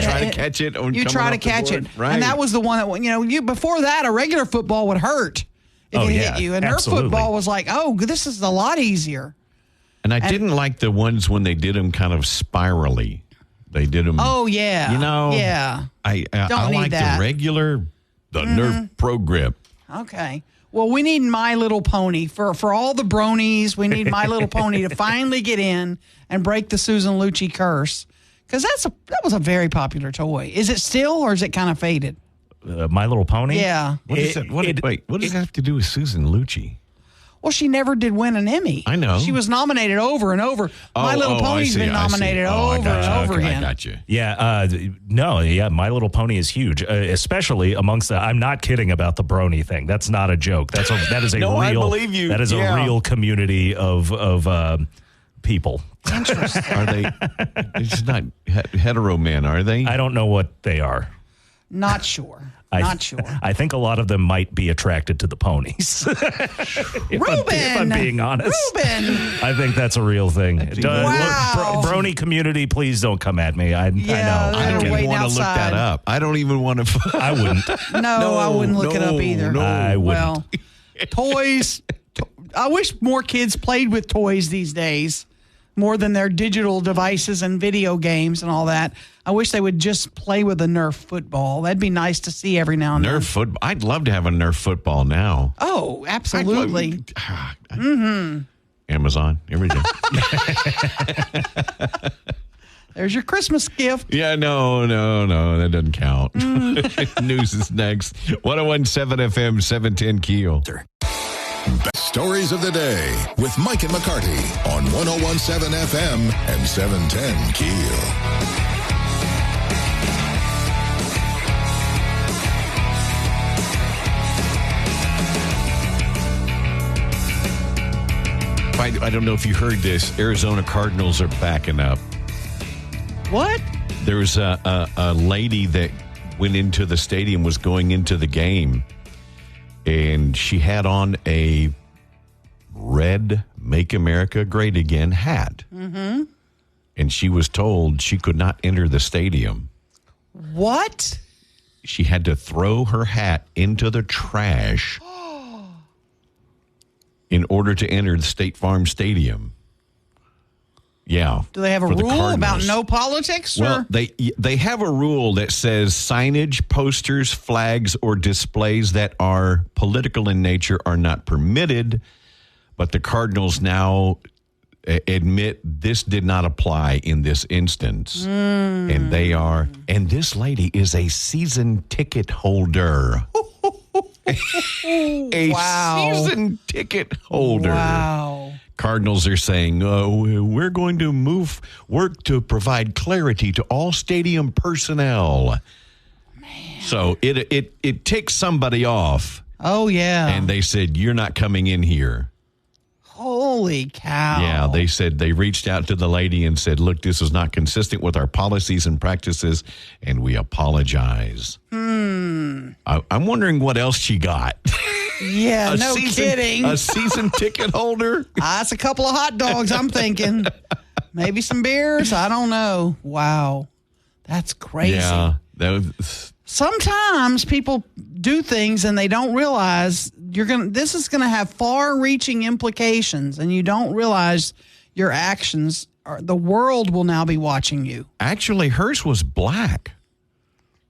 try to catch it. You try to catch it. Right. And that was the one that, before that, a regular football would hurt if it hit you. And absolutely. Nerf football was like, oh, this is a lot easier. And I didn't like the ones when they did them kind of spirally. They did them. Oh, yeah. Yeah. I Don't need like that. the regular, the Nerf Pro Grip. Okay. Well, we need My Little Pony. For all the bronies, we need My Little Pony to finally get in and break the Susan Lucci curse. Because that was a very popular toy. Is it still, or is it kind of faded? My Little Pony? Yeah. What is that? What does that have to do with Susan Lucci? Well, she never did win an Emmy. I know. She was nominated over and over. My Little Pony's been nominated over and over again. I got you. Yeah, My Little Pony is huge, especially amongst the. I'm not kidding about the brony thing. That's not a joke. That is a No, I real. believe you. That is a real community of people. Interesting. Are they? It's not hetero men, are they? I don't know what they are. Not sure. Not sure. I think a lot of them might be attracted to the ponies. if I'm being honest. Ruben. I think that's a real thing. Wow. Brony community, please don't come at me. I know. I don't even waiting want to look outside. that up. I don't even want to. I wouldn't. No, I wouldn't look it up either. no. I wouldn't. Well, toys. I wish more kids played with toys these days, more than their digital devices and video games and all that. I wish they would just play with a Nerf football. That'd be nice to see every now and then. Nerf football. I'd love to have a Nerf football now. Oh, absolutely. Amazon. Here we go. There's your Christmas gift. Yeah, no, that doesn't count. News is next. 101.7 FM, 710 KEEL. Best stories of the day with Mike and McCarty on 101.7 FM and 710 KEEL. I don't know if you heard this. Arizona Cardinals are backing up. What? There was a lady that went into the stadium, was going into the game, and she had on a red Make America Great Again hat. Mm-hmm. And she was told she could not enter the stadium. What? She had to throw her hat into the trash in order to enter the State Farm Stadium. Yeah. Do they have a rule about no politics? Well, they have a rule that says signage, posters, flags, or displays that are political in nature are not permitted. But the Cardinals now admit this did not apply in this instance. And they are, and this lady is a season ticket holder. Wow. Season ticket holder. Wow. Cardinals are saying, we're going to work to provide clarity to all stadium personnel. Man. So it ticks somebody off. Oh, yeah. And they said, you're not coming in here. Holy cow. Yeah, they said they reached out to the lady and said, look, this is not consistent with our policies and practices, and we apologize. I'm wondering what else she got. Yeah, no kidding. A season ticket holder? That's a couple of hot dogs, I'm thinking. Maybe some beers? I don't know. Wow. That's crazy. Yeah. Sometimes people do things and they don't realize this is going to have far-reaching implications, and you don't realize your actions the world will now be watching you. Actually, hers was black.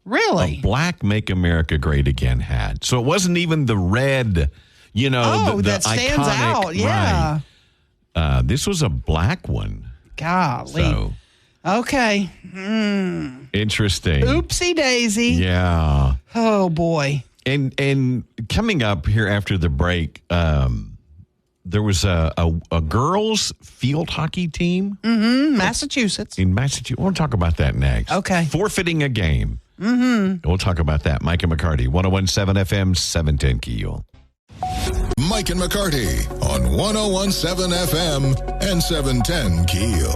Really? A black Make America Great Again hat. So it wasn't even the red, the that stands iconic, out. Yeah. Right. This was a black one. Golly. So, okay. Interesting. Oopsie daisy. Yeah. Oh, boy. And coming up here after the break, there was a girls field hockey team. Mm-hmm. Massachusetts. In Massachusetts. We'll talk about that next. Okay. Forfeiting a game. Mm-hmm. We'll talk about that. Mike and McCarty, 101.7 FM, 710 KEEL. Mike and McCarty on 101.7 FM and 710 KEEL.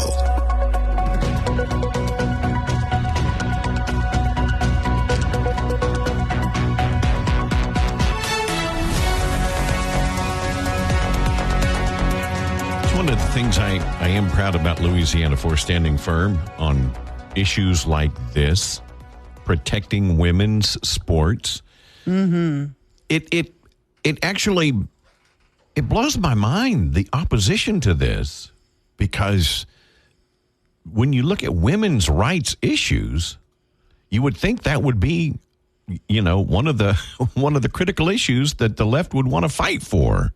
One of the things I am proud about Louisiana for, standing firm on issues like this, protecting women's sports. Mm-hmm. It actually blows my mind, the opposition to this, because when you look at women's rights issues, you would think that would be, one of the critical issues that the left would want to fight for.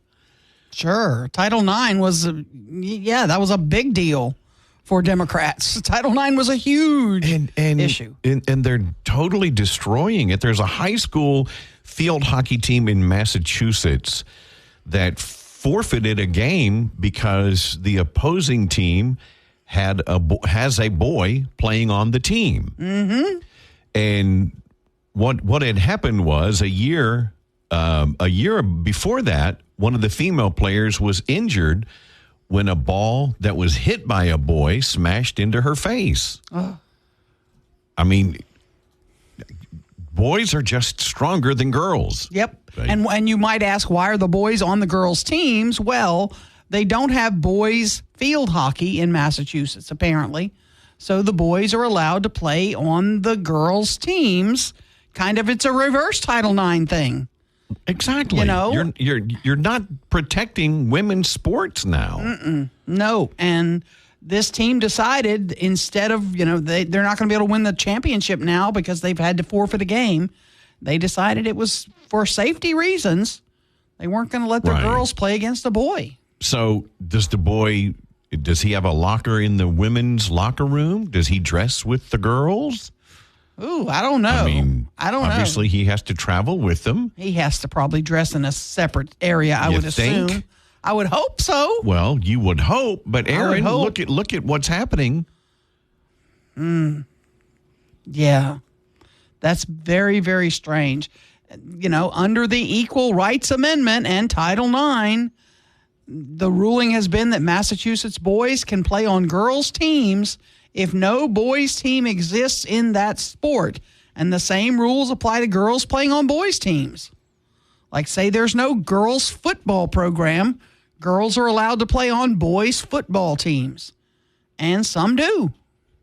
Sure. Title IX was, that was a big deal for Democrats. Title IX was a huge issue. And they're totally destroying it. There's a high school field hockey team in Massachusetts that forfeited a game because the opposing team has a boy playing on the team. Mm-hmm. And what had happened was a year before that, one of the female players was injured when a ball that was hit by a boy smashed into her face. Oh. I mean, boys are just stronger than girls. Yep. Right. And you might ask, why are the boys on the girls' teams? Well, they don't have boys field hockey in Massachusetts, apparently. So the boys are allowed to play on the girls' teams. Kind of, it's a reverse Title IX thing. Exactly. You're not protecting women's sports now. No. And this team decided, instead of, they're not going to be able to win the championship now because they've had to forfeit a game. They decided it was for safety reasons. They weren't going to let their girls play against a boy. So does he have a locker in the women's locker room? Does he dress with the girls? Ooh, I don't know. I don't know. Obviously, he has to travel with them. He has to probably dress in a separate area, I would assume. I would hope so. Well, you would hope, but Aaron, look at what's happening. Yeah. That's very, very strange. Under the Equal Rights Amendment and Title IX, the ruling has been that Massachusetts boys can play on girls' teams if no boys' team exists in that sport. And the same rules apply to girls playing on boys' teams. Like, say there's no girls' football program, girls are allowed to play on boys' football teams. And some do.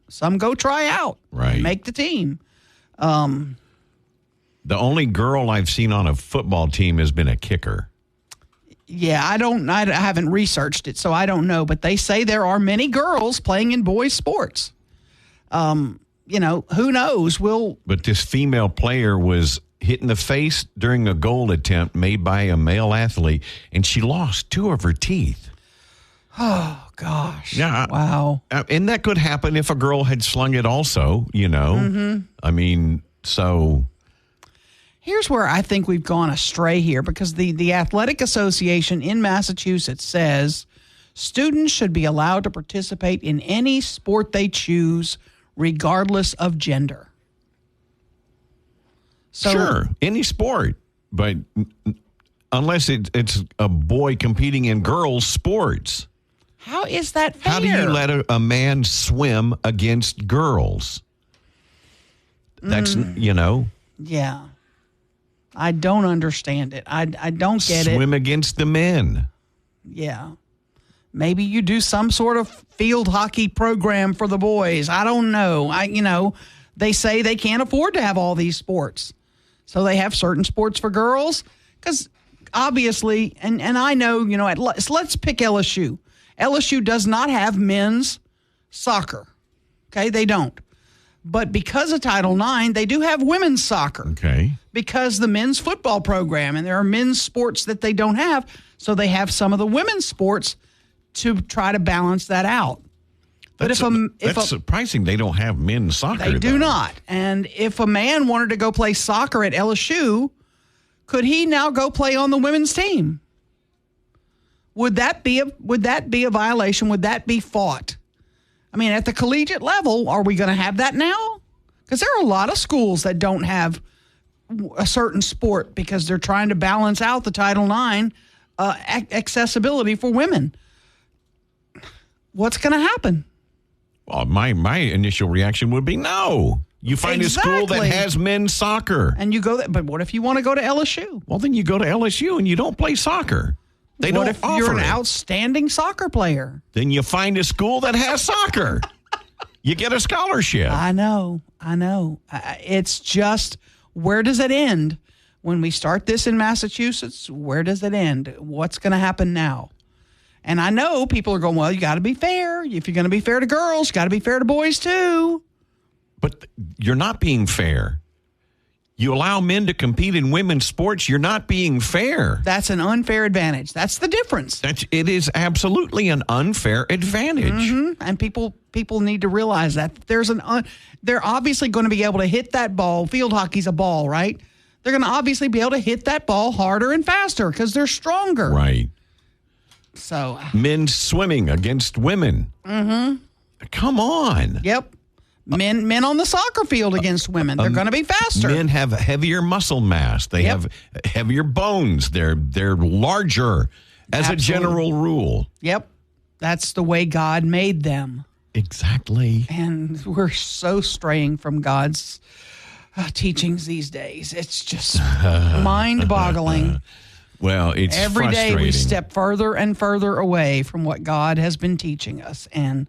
Some go try out, right, make the team. The only girl I've seen on a football team has been a kicker. Yeah, I haven't researched it, so I don't know. But they say there are many girls playing in boys' sports. You know, who knows? But this female player was hit in the face during a goal attempt made by a male athlete, and she lost 2 of her teeth. Oh, gosh. Yeah. Wow. And that could happen if a girl had slung it also, you know. Mm-hmm. I mean, so... Here's where I think we've gone astray here, because the Athletic Association in Massachusetts says students should be allowed to participate in any sport they choose, regardless of gender. So, sure, any sport, but unless it's a boy competing in girls' sports. How is that fair? How do you let a man swim against girls? That's, you know. Yeah. I don't understand it. I don't get it. Swim against the men. Yeah. Maybe you do some sort of field hockey program for the boys. I don't know. They say they can't afford to have all these sports. So they have certain sports for girls. Because obviously, and I know, let's pick LSU. LSU does not have men's soccer. Okay, they don't. But because of Title IX, they do have women's soccer. Okay. Because the men's football program, and there are men's sports that they don't have, so they have some of the women's sports to try to balance that out. But that's surprising they don't have men's soccer. They do not. And if a man wanted to go play soccer at LSU, could he now go play on the women's team? Would that be a violation? Would that be fought? I mean, at the collegiate level, are we going to have that now? Because there are a lot of schools that don't have a certain sport because they're trying to balance out the Title IX accessibility for women. What's going to happen? Well, my initial reaction would be no. You find a school that has men's soccer. And you go there. But what if you want to go to LSU? Well, then you go to LSU and you don't play soccer. What if you're an outstanding soccer player? Then you find a school that has soccer. You get a scholarship. I know. It's just, where does it end? When we start this in Massachusetts, where does it end? What's going to happen now? And I know people are going, well, you got to be fair. If you're going to be fair to girls, you got to be fair to boys too. But you're not being fair. You allow men to compete in women's sports, you're not being fair. That's an unfair advantage. That's the difference. It is absolutely an unfair advantage. Mm-hmm. And people need to realize that. They're obviously going to be able to hit that ball. Field hockey's a ball, right? They're going to obviously be able to hit that ball harder and faster because they're stronger. Right. So men swimming against women. Mm-hmm. Come on. Yep. Men on the soccer field against women. They're going to be faster. Men have heavier muscle mass. They have heavier bones. They're larger as a general rule. Yep. That's the way God made them. Exactly. And we're so straying from God's teachings these days. It's just mind-boggling. Well, it's every day we step further and further away from what God has been teaching us. And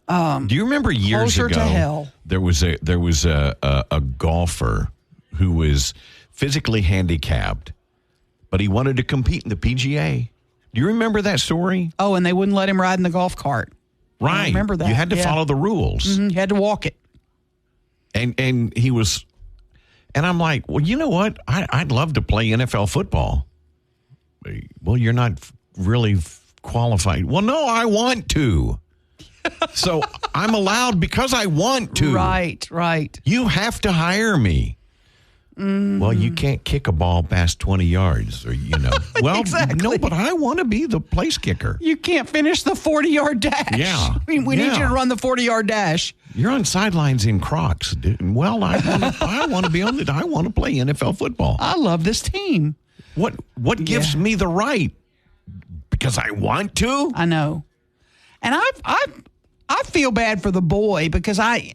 do you remember years ago? Closer to hell. There was a golfer who was physically handicapped, but he wanted to compete in the PGA. Do you remember that story? Oh, and they wouldn't let him ride in the golf cart. Right. I remember that. You had to follow the rules. Mm-hmm. You had to walk it. And he was, and I'm like, well, you know what? I'd love to play NFL football. Well, you're not really qualified. Well, no, I want to. So I'm allowed because I want to. Right. You have to hire me. Mm-hmm. Well, you can't kick a ball past 20 yards, or Well, exactly. No, but I want to be the place kicker. You can't finish the 40-yard dash. Yeah, we need you to run the 40-yard dash. You're on sidelines in Crocs, dude. Well, I want to be on I want to play NFL football. I love this team. What gives me the right because I want to. I know. And I feel bad for the boy because I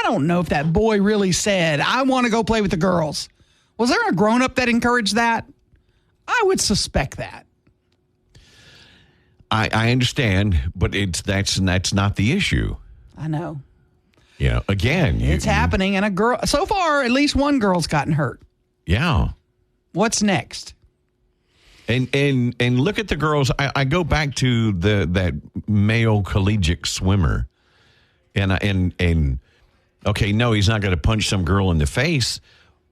don't know if that boy really said, I want to go play with the girls. Was there a grown-up that encouraged that? I would suspect that. I understand, but that's not the issue. I know. Again. It's happening, and so far, at least one girl's gotten hurt. Yeah. What's next? And look at the girls. I go back to that male collegiate swimmer, and okay, no, he's not going to punch some girl in the face,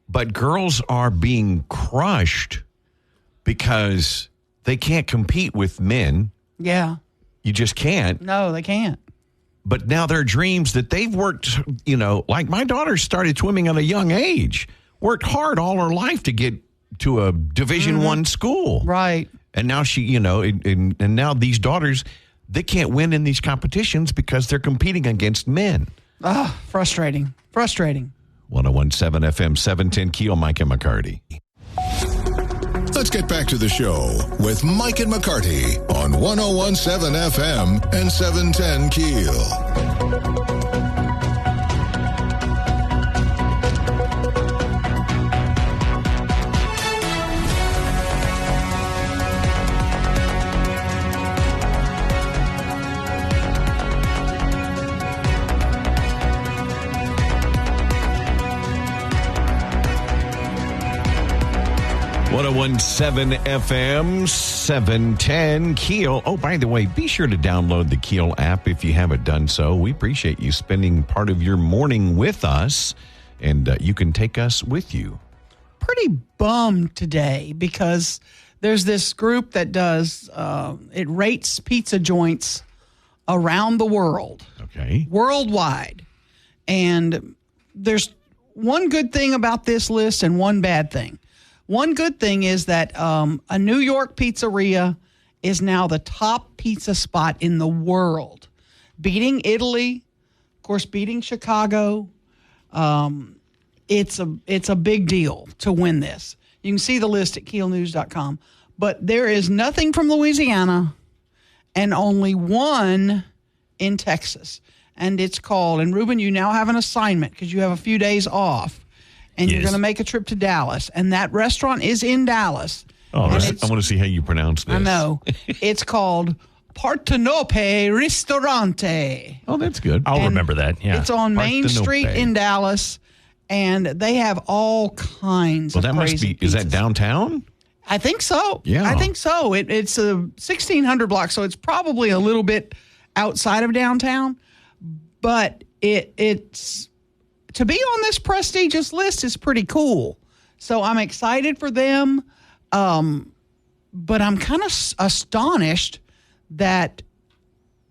but girls are being crushed because they can't compete with men. Yeah, you just can't. No, they can't. But now their dreams that they've worked, like my daughter started swimming at a young age, worked hard all her life to get to a Division I school. Right. And now she, and now these daughters, they can't win in these competitions because they're competing against men. Ah, frustrating. 101.7 FM 710 KEEL, Mike and McCarty. Let's get back to the show with Mike and McCarty on 101.7 FM and 710 KEEL. .107 FM 710 KEEL. Oh, by the way, be sure to download the KEEL app if you haven't done so. We appreciate you spending part of your morning with us, and you can take us with you. Pretty bummed today because there's this group that does, it rates pizza joints around the world. Okay. Worldwide. And there's one good thing about this list and one bad thing. One good thing is that a New York pizzeria is now the top pizza spot in the world, beating Italy, of course, beating Chicago. It's a big deal to win this. You can see the list at keelnews.com. But there is nothing from Louisiana and only one in Texas. And it's called, and Ruben, you now have an assignment because you have a few days off. And you're going to make a trip to Dallas. And that restaurant is in Dallas. Oh, I want to see how you pronounce this. I know. It's called Partenope Ristorante. Oh, that's good. I'll remember that. Yeah. It's on Main Street in Dallas. And they have all kinds of crazy pizzas. Is that downtown? I think so. Yeah. I think so. It's a 1,600 block, so it's probably a little bit outside of downtown. But it's... to be on this prestigious list is pretty cool. So I'm excited for them. But I'm kind of astonished that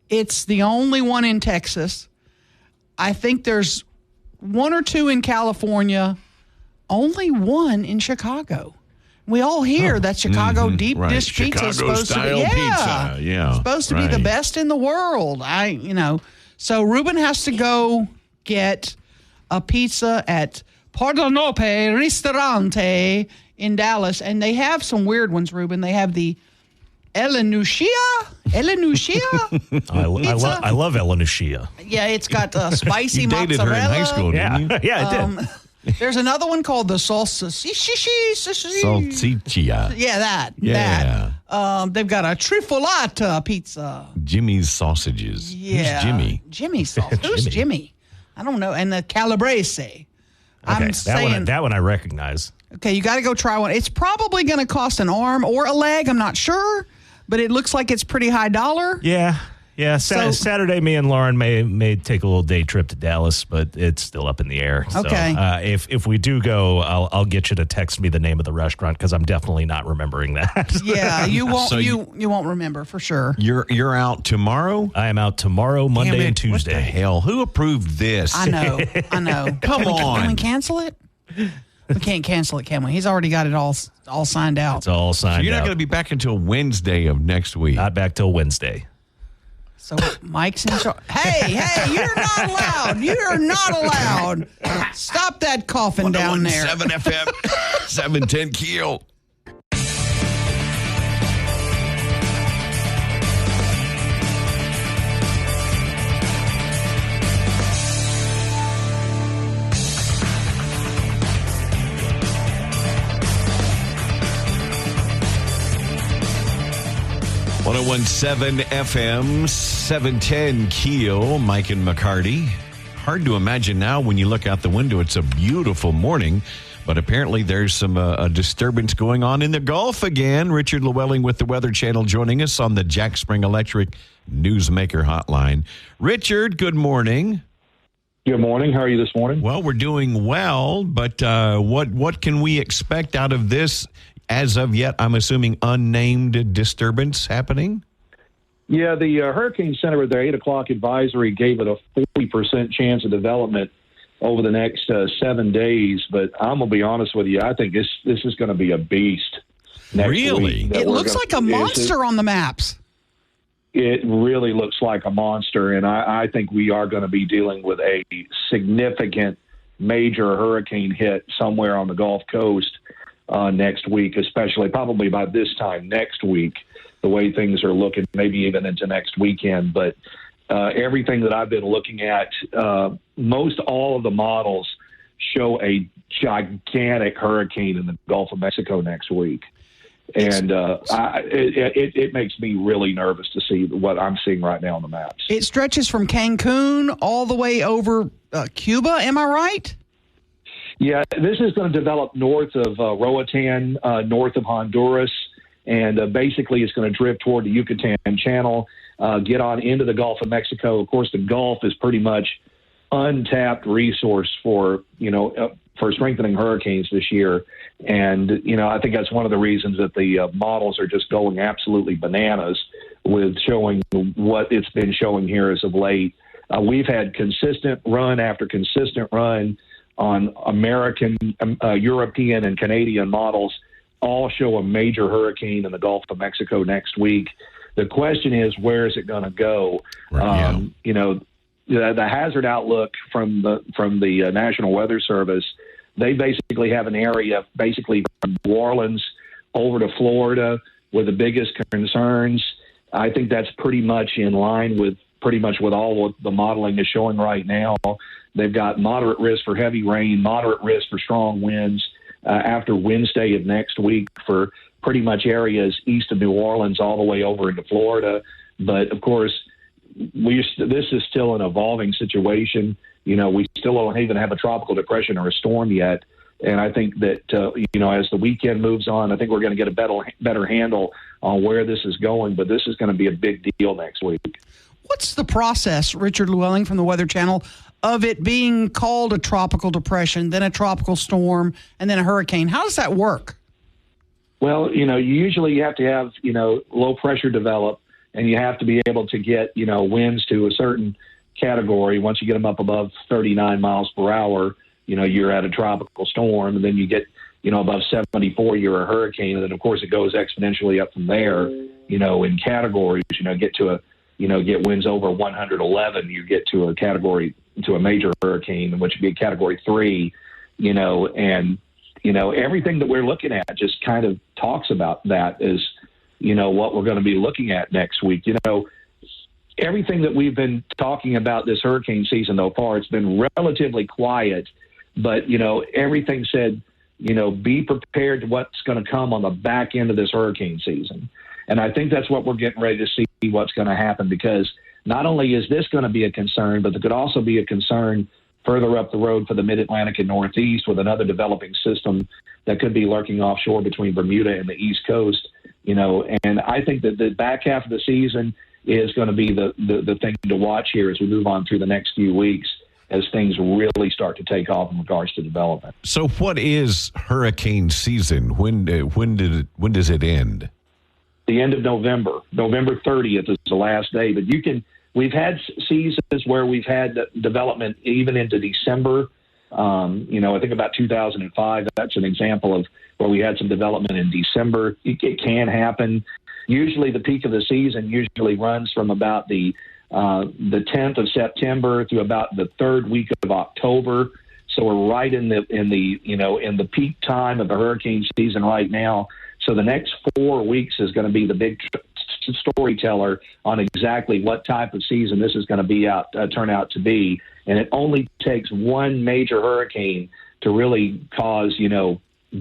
it's the only one in Texas. I think there's one or two in California, only one in Chicago. We all hear that Chicago deep dish pizza is supposed to be supposed to be the best in the world. So Ruben has to go get a pizza at Partenope Ristorante in Dallas, and they have some weird ones, Ruben. They have the Elenushia. I love Elenushia. Yeah, it's got spicy you dated mozzarella. her in high school, didn't you? Yeah, I did. There's another one called the Salsiccia. Yeah, that. Yeah. That. They've got a Trifolata pizza. Jimmy's sausages. Yeah. Who's Jimmy? Jimmy's sauce. Who's Jimmy? I don't know. And the Calabrese. I'm saying that one I recognize. Okay, you got to go try one. It's probably going to cost an arm or a leg. I'm not sure, but it looks like it's pretty high dollar. Yeah. Saturday, me and Lauren may take a little day trip to Dallas, but it's still up in the air. Okay. So, if we do go, I'll get you to text me the name of the restaurant because I'm definitely not remembering that. Yeah, you won't. So you won't remember for sure. You're out tomorrow. I am out tomorrow, Monday, and Tuesday. What the hell? Who approved this? I know. Come on. Can we cancel it? We can't cancel it, can we? He's already got it all signed out. It's all signed out. So you're not going to be back until Wednesday of next week. Not back till Wednesday. So Mike's in charge. Hey, you're not allowed. You're not allowed. Stop that coughing down there. 7 FM, 710 KEEL. 101.7 FM, 710 KEEL, Mike and McCarty. Hard to imagine now when you look out the window. It's a beautiful morning, but apparently there's some a disturbance going on in the Gulf again. Richard Llewellyn with the Weather Channel joining us on the Jack Spring Electric Newsmaker Hotline. Richard, good morning. Good morning. How are you this morning? Well, we're doing well, but what can we expect out of this? As of yet, I'm assuming unnamed disturbance happening? Yeah, the Hurricane Center with their 8 o'clock advisory gave it a 40% chance of development over the next 7 days. But I'm going to be honest with you, I think this is going to be a beast next really? week. It looks like a monster on the maps. It really looks like a monster, and I think we are going to be dealing with a significant major hurricane hit somewhere on the Gulf Coast next week, especially probably by this time next week, the way things are looking, maybe even into next weekend. But everything that I've been looking at, most all of the models show gigantic hurricane in the Gulf of Mexico next week. And it makes me really nervous to see what I'm seeing right now on the maps. It stretches from Cancun all the way over Cuba. Am I right? Yeah, this is going to develop north of Roatan, north of Honduras, and basically it's going to drift toward the Yucatan Channel, get on into the Gulf of Mexico. Of course, the Gulf is pretty much untapped resource for strengthening hurricanes this year. And, I think that's one of the reasons that the models are just going absolutely bananas with showing what it's been showing here as of late. We've had consistent run after consistent run on American, European, and Canadian models all show a major hurricane in the Gulf of Mexico next week. The question is, where is it going to go? Right, The hazard outlook from the National Weather Service, they basically have an area basically from New Orleans over to Florida with the biggest concerns. I think that's pretty much in line with all what the modeling is showing right now. They've got moderate risk for heavy rain, moderate risk for strong winds after Wednesday of next week for pretty much areas east of New Orleans all the way over into Florida. But, of course, this is still an evolving situation. We still don't even have a tropical depression or a storm yet. And I think that, as the weekend moves on, I think we're going to get a better handle on where this is going. But this is going to be a big deal next week. What's the process, Richard Llewellyn from the Weather Channel, of it being called a tropical depression, then a tropical storm, and then a hurricane? How does that work? Well, you usually have to have, low pressure develop, and you have to be able to get, winds to a certain category. Once you get them up above 39 miles per hour, you're at a tropical storm, and then you get, above 74, you're a hurricane. And then, of course, it goes exponentially up from there, in categories, get winds over 111, you get to a major hurricane, which would be a category 3, and, everything that we're looking at just kind of talks about that as, what we're going to be looking at next week. Everything that we've been talking about this hurricane season so far, it's been relatively quiet, but, everything said, be prepared to what's going to come on the back end of this hurricane season. And I think that's what we're getting ready to see what's going to happen, because not only is this going to be a concern, but there could also be a concern further up the road for the Mid-Atlantic and Northeast with another developing system that could be lurking offshore between Bermuda and the East Coast. And I think that the back half of the season is going to be the thing to watch here as we move on through the next few weeks as things really start to take off in regards to development. So what is hurricane season? When does it end? The end of November. November 30th is the last day. But we've had seasons where we've had development even into December. I think about 2005, that's an example of where we had some development in December. It can happen. Usually the peak of the season usually runs from about the 10th of September through about the third week of October. So we're right in the peak time of the hurricane season right now. So the next 4 weeks is going to be the big storyteller on exactly what type of season this is going to turn out to be. And it only takes one major hurricane to really cause,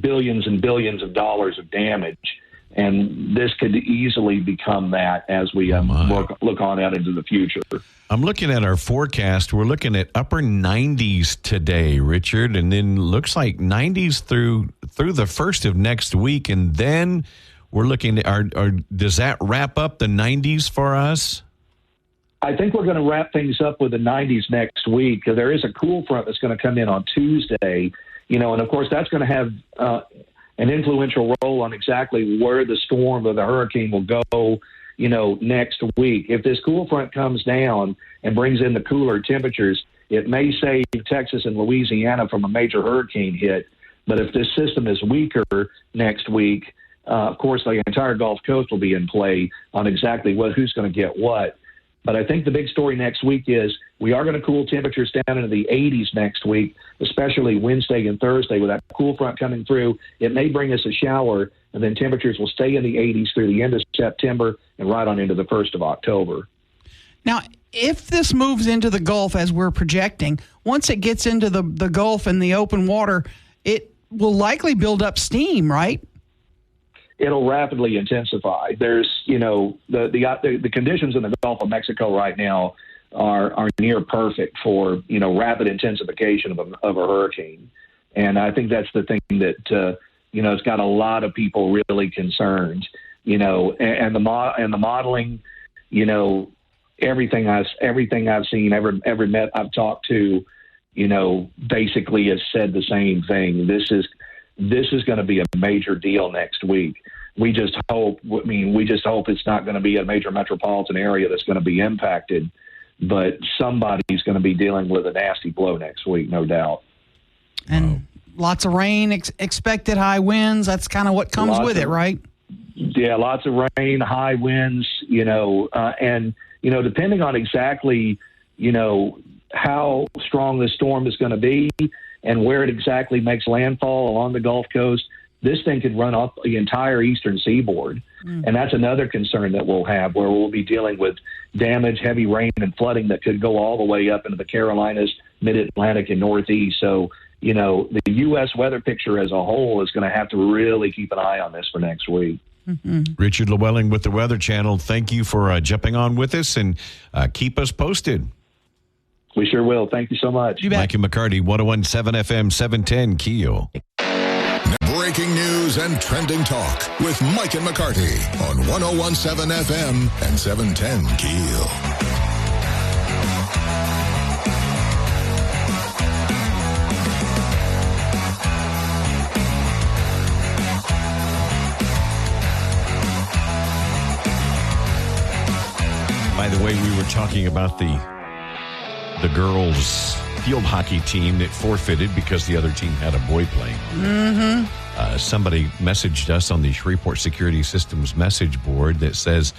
billions and billions of dollars of damage. And this could easily become that as we look on out into the future. I'm looking at our forecast. We're looking at upper 90s today, Richard, and then looks like 90s through the first of next week, and then we're looking at does that wrap up the 90s for us? I think we're going to wrap things up with the 90s next week. There is a cool front that's going to come in on Tuesday, and of course that's going to have an influential role on exactly where the storm or the hurricane will go, next week. If this cool front comes down and brings in the cooler temperatures, it may save Texas and Louisiana from a major hurricane hit. But if this system is weaker next week, of course, the entire Gulf Coast will be in play on exactly who's going to get what. But I think the big story next week is we are going to cool temperatures down into the 80s next week, especially Wednesday and Thursday with that cool front coming through. It may bring us a shower, and then temperatures will stay in the 80s through the end of September and right on into the 1st of October. Now, if this moves into the Gulf as we're projecting, once it gets into the Gulf and the open water, it will likely build up steam, right? It'll rapidly intensify. There's, the conditions in the Gulf of Mexico right now are near perfect for, rapid intensification of a hurricane. And I think that's the thing that, it's got a lot of people really concerned, and the modeling, everything I've seen, every met I've talked to, basically has said the same thing. This is going to be a major deal next week. We just hope it's not going to be a major metropolitan area that's going to be impacted, but somebody's going to be dealing with a nasty blow next week, no doubt. And lots of rain, expected high winds. That's kind of what comes with it, right? Yeah, lots of rain, high winds, and, depending on exactly, how strong the storm is going to be and where it exactly makes landfall along the Gulf Coast, this thing could run up the entire eastern seaboard. And that's another concern that we'll have, where we'll be dealing with damage, heavy rain, and flooding that could go all the way up into the Carolinas, mid-Atlantic, and Northeast. So, the U.S. weather picture as a whole is going to have to really keep an eye on this for next week. Richard Llewellyn with the Weather Channel, thank you for jumping on with us, and keep us posted. We sure will. Thank you so much. Mike and McCarty, 101.7 FM, 710 KEEL. Breaking news and trending talk with Mike and McCarty on 101.7 FM and 710 KEEL. By the way, we were talking about the girls' field hockey team that forfeited because the other team had a boy playing. Somebody messaged us on the Shreveport Security Systems message board that says,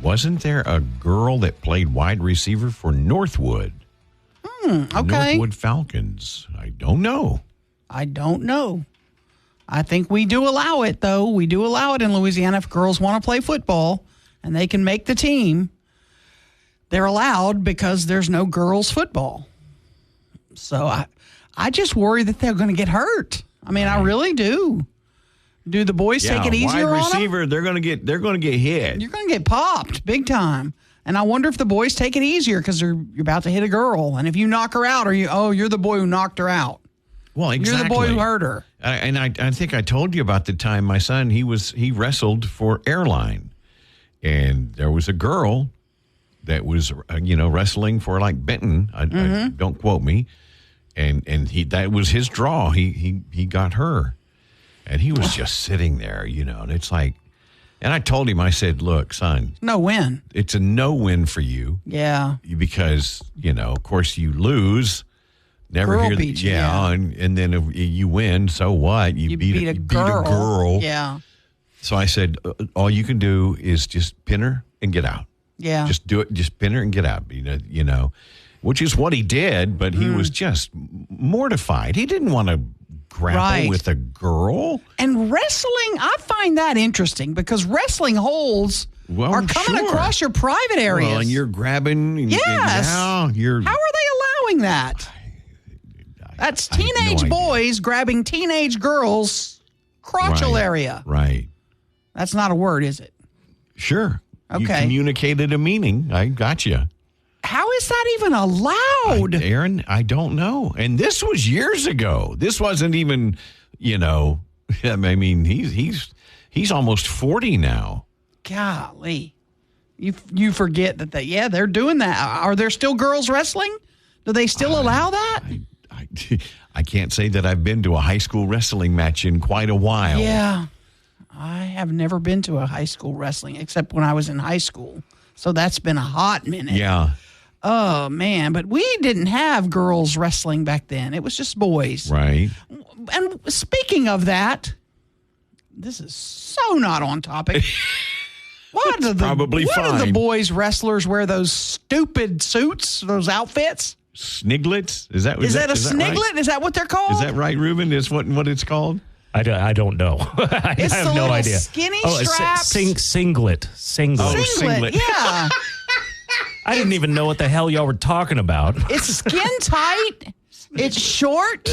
wasn't there a girl that played wide receiver for Northwood? Okay. Northwood Falcons. I don't know. I think we do allow it, though. We do allow it in Louisiana if girls want to play football and they can make the team. They're allowed because there's no girls football. So I just worry that they're going to get hurt. I mean, I really do. Do the boys take it easier on them? Wide receiver, they're going to get hit. You're going to get popped big time. And I wonder if the boys take it easier because you're about to hit a girl. And if you knock her out, you're the boy who knocked her out. Well, exactly. You're the boy who hurt her. I think I told you about the time my son, he wrestled for Airline. And there was a girl that was, wrestling for like Benton. I don't quote me. And that was his draw. He got her. And he was just sitting there, and it's like, and I told him, I said, look, son. No win. It's a no win for you. Yeah. Because, of course you lose. Never girl hear beat you, and then if you win, so what? You beat a girl. Yeah. So I said, all you can do is just pin her and get out. Yeah. Just do it. Just pin her and get out. Which is what he did, but he was just mortified. He didn't want to grapple with a girl. And wrestling, I find that interesting because wrestling holds are coming across your private areas. Well, and you're grabbing. Yes. How are they allowing that? That's teenage boys grabbing teenage girls' crotchal area. Right. That's not a word, is it? Sure. Okay. You communicated a meaning. I got you. How is that even allowed? Aaron, I don't know. And this was years ago. This wasn't even, I mean, he's almost 40 now. Golly. You forget that they're doing that. Are there still girls wrestling? Do they still allow that? I can't say that I've been to a high school wrestling match in quite a while. Yeah. I have never been to a high school wrestling except when I was in high school. So that's been a hot minute. Yeah. Oh, man. But we didn't have girls wrestling back then. It was just boys. Right. And speaking of that, this is so not on topic. Why do the boys wrestlers wear those stupid suits, those outfits? Sniglets? Is that a sniglet? Right? Is that what they're called? Is that right, Ruben? Is what it's called? I don't know. I it's have the no little idea. Skinny straps. Singlet. Oh, singlet. Yeah. I didn't even know what the hell y'all were talking about. It's skin tight. It's short.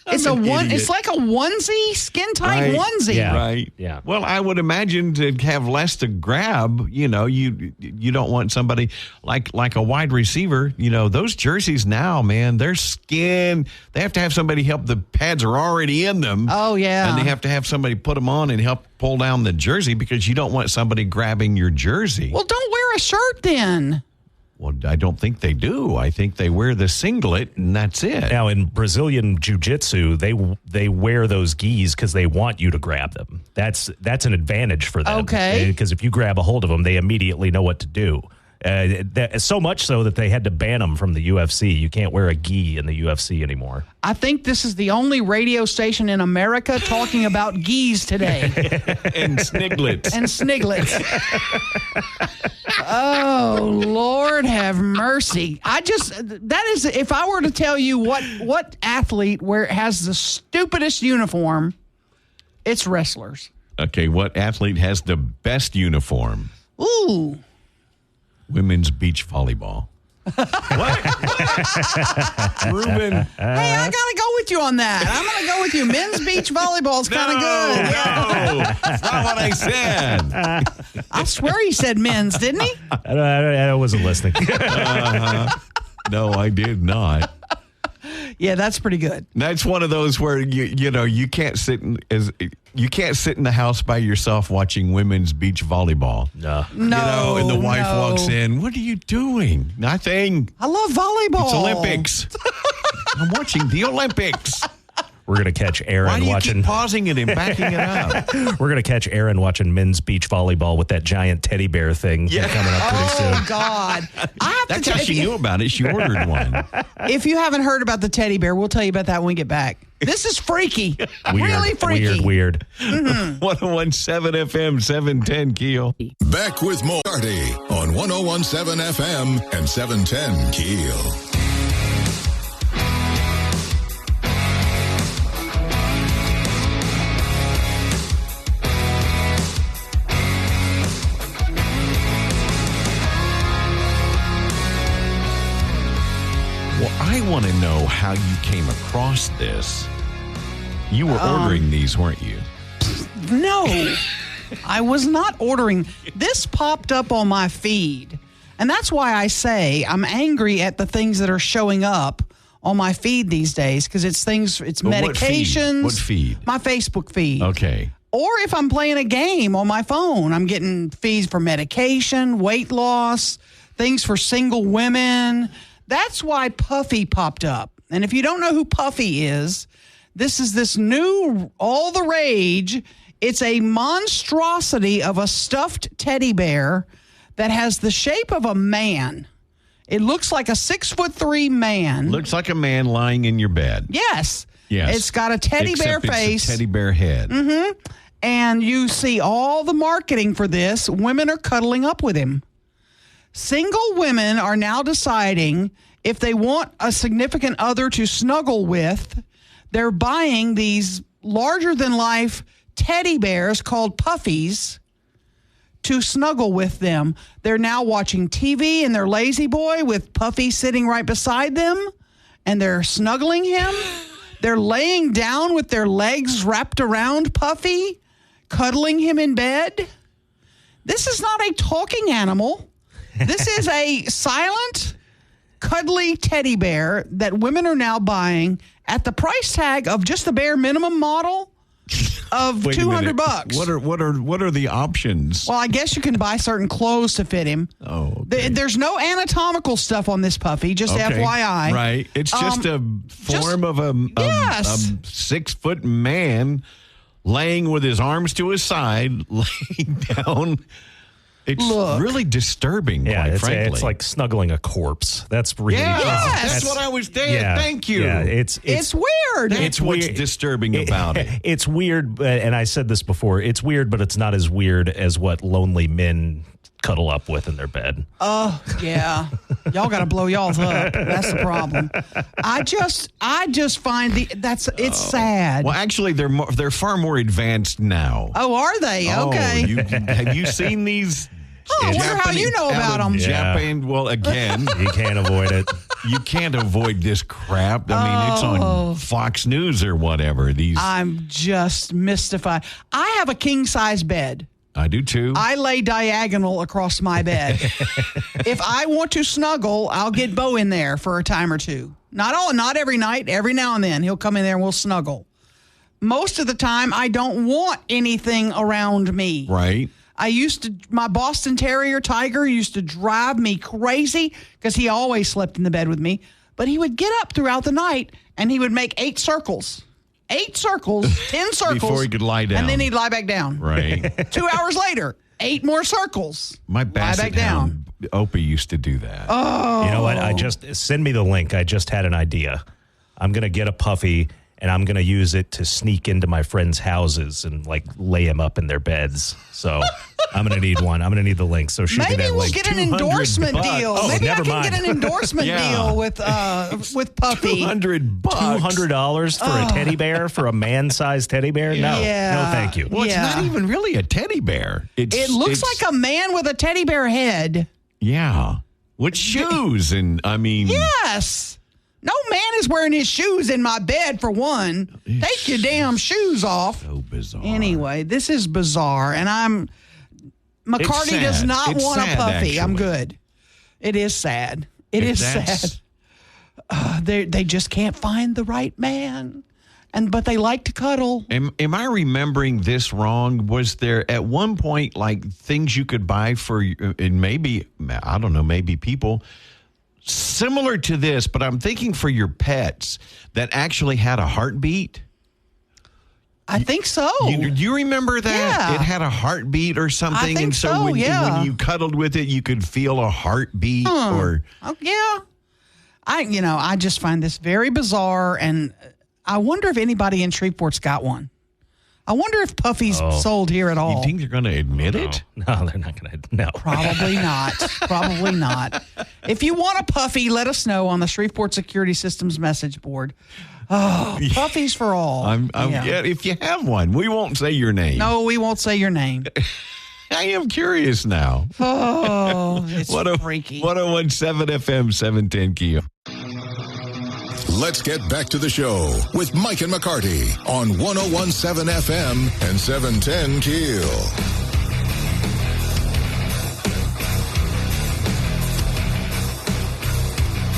It's It's like a onesie, skin tight onesie. Yeah. Right. Yeah. Well, I would imagine to have less to grab, you don't want somebody like a wide receiver. Those jerseys now, man, they're skin. They have to have somebody help. The pads are already in them. Oh, yeah. And they have to have somebody put them on and help pull down the jersey because you don't want somebody grabbing your jersey. Well, don't wear a shirt then. Well, I don't think they do. I think they wear the singlet, and that's it. Now, in Brazilian jiu-jitsu, they wear those gis because they want you to grab them. That's an advantage for them. Okay. Because if you grab a hold of them, they immediately know what to do. So much so that they had to ban them from the UFC. You can't wear a gi in the UFC anymore. I think this is the only radio station in America talking about gis today. And sniglets. And sniglets. Oh, Lord have mercy. That is, if I were to tell you what athlete has the stupidest uniform, it's wrestlers. Okay, what athlete has the best uniform? Ooh. Women's beach volleyball. What? Ruben. Hey, I got to go with you on that. I'm going to go with you. Men's beach volleyball is kind of good. No, that's not what I said. I swear he said men's, didn't he? I wasn't listening. No, I did not. Yeah, that's pretty good. That's one of those where you can't sit in the house by yourself watching women's beach volleyball. No. And the wife walks in. What are you doing? Nothing. I love volleyball. It's Olympics. I'm watching the Olympics. We're going to catch Aaron Why do you watching. keep pausing it and backing it up? We're going to catch Aaron watching men's beach volleyball with that giant teddy bear thing coming up pretty soon. Oh, God. That's how she knew about it. She ordered one. If you haven't heard about the teddy bear, we'll tell you about that when we get back. This is freaky. Really freaky. Weird. 101.7 FM, 710 KEEL. Back with more McCarty on 101.7 FM and 710 KEEL. Well, I want to know how you came across this. You were ordering these, weren't you? No, I was not ordering. This popped up on my feed. And that's why I say I'm angry at the things that are showing up on my feed these days because it's medications. What feed? My Facebook feed. Okay. Or if I'm playing a game on my phone, I'm getting feeds for medication, weight loss, things for single women. That's why Puffy popped up. And if you don't know who Puffy is, this is this new, all the rage. It's a monstrosity of a stuffed teddy bear that has the shape of a man. It looks like a 6'3" man. Looks like a man lying in your bed. Yes. Yes. It's got a teddy bear face. It's a teddy bear head. Mm-hmm. And you see all the marketing for this. Women are cuddling up with him. Single women are now deciding if they want a significant other to snuggle with, they're buying these larger-than-life teddy bears called Puffies to snuggle with them. They're now watching TV in their lazy boy with Puffy sitting right beside them, and they're snuggling him. They're laying down with their legs wrapped around Puffy, cuddling him in bed. This is not a talking animal. This is a silent, cuddly teddy bear that women are now buying at the price tag of just the bare minimum model of $200. What are the options? Well, I guess you can buy certain clothes to fit him. Oh, okay. There's no anatomical stuff on this puppy, just FYI. Right. It's just a form of a 6-foot man laying with his arms to his side, laying down. It's really disturbing, quite frankly. It's like snuggling a corpse. That's really... That's what I was saying. Yeah, Thank you. Yeah, it's weird. That's what's disturbing about it. It's weird, and I said this before. It's weird, but it's not as weird as what lonely men cuddle up with in their bed. Oh, yeah. Y'all got to blow y'all's up. That's the problem. I just find it's sad. Well, actually, they're far more advanced now. Oh, are they? Okay. Have you seen these? Oh, I wonder how you know about them. Japan. Well, again, you can't avoid it. You can't avoid this crap. I mean, it's on Fox News or whatever. I'm just mystified. I have a king-size bed. I do too. I lay diagonal across my bed. If I want to snuggle, I'll get Bo in there for a time or two. Not every night. Every now and then he'll come in there and we'll snuggle. Most of the time, I don't want anything around me. Right. My Boston Terrier Tiger used to drive me crazy because he always slept in the bed with me. But he would get up throughout the night and he would make 8 circles. 8 circles, 10 circles. Before he could lie down. And then he'd lie back down. Right. 2 hours later, 8 more circles. My basset hound, Opie, used to do that. Oh. You know what? Send me the link. I just had an idea. I'm going to get a puppy, and I'm going to use it to sneak into my friends' houses and, lay them up in their beds. So I'm going to need one. I'm going to need the link. So shoot me that link. Maybe we'll get an endorsement deal. Oh, Maybe I never can mind. get an endorsement deal with Puppy. $200. $200 for a teddy bear, for a man-sized teddy bear? No. Yeah. No, thank you. Well, it's not even really a teddy bear. It looks like a man with a teddy bear head. Yeah. With shoes and, Yes. No man is wearing his shoes in my bed, for one. Take your damn shoes off. So bizarre. Anyway, this is bizarre, and McCarty does not want a puppy. Actually. I'm good. It is sad. It is sad. They just can't find the right man, but they like to cuddle. Am I remembering this wrong? Was there at one point things you could buy for, and maybe, I don't know, maybe people similar to this, but I'm thinking for your pets that actually had a heartbeat? I think so. Do you remember that? Yeah. It had a heartbeat or something. I think and so when you cuddled with it, you could feel a heartbeat or. Oh, yeah. I just find this very bizarre, and I wonder if anybody in Shreveport's got one. I wonder if Puffy's sold here at all. You think they're going to admit it? No, they're not going to. No. Probably not. Probably not. If you want a Puffy, let us know on the Shreveport Security Systems message board. Oh, Puppies for all. If you have one, we won't say your name. No, we won't say your name. I am curious now. Oh, it's freaky. 101.7 FM 710 KEEL. Let's get back to the show with Mike and McCarty on 101.7 FM and 710 KEEL.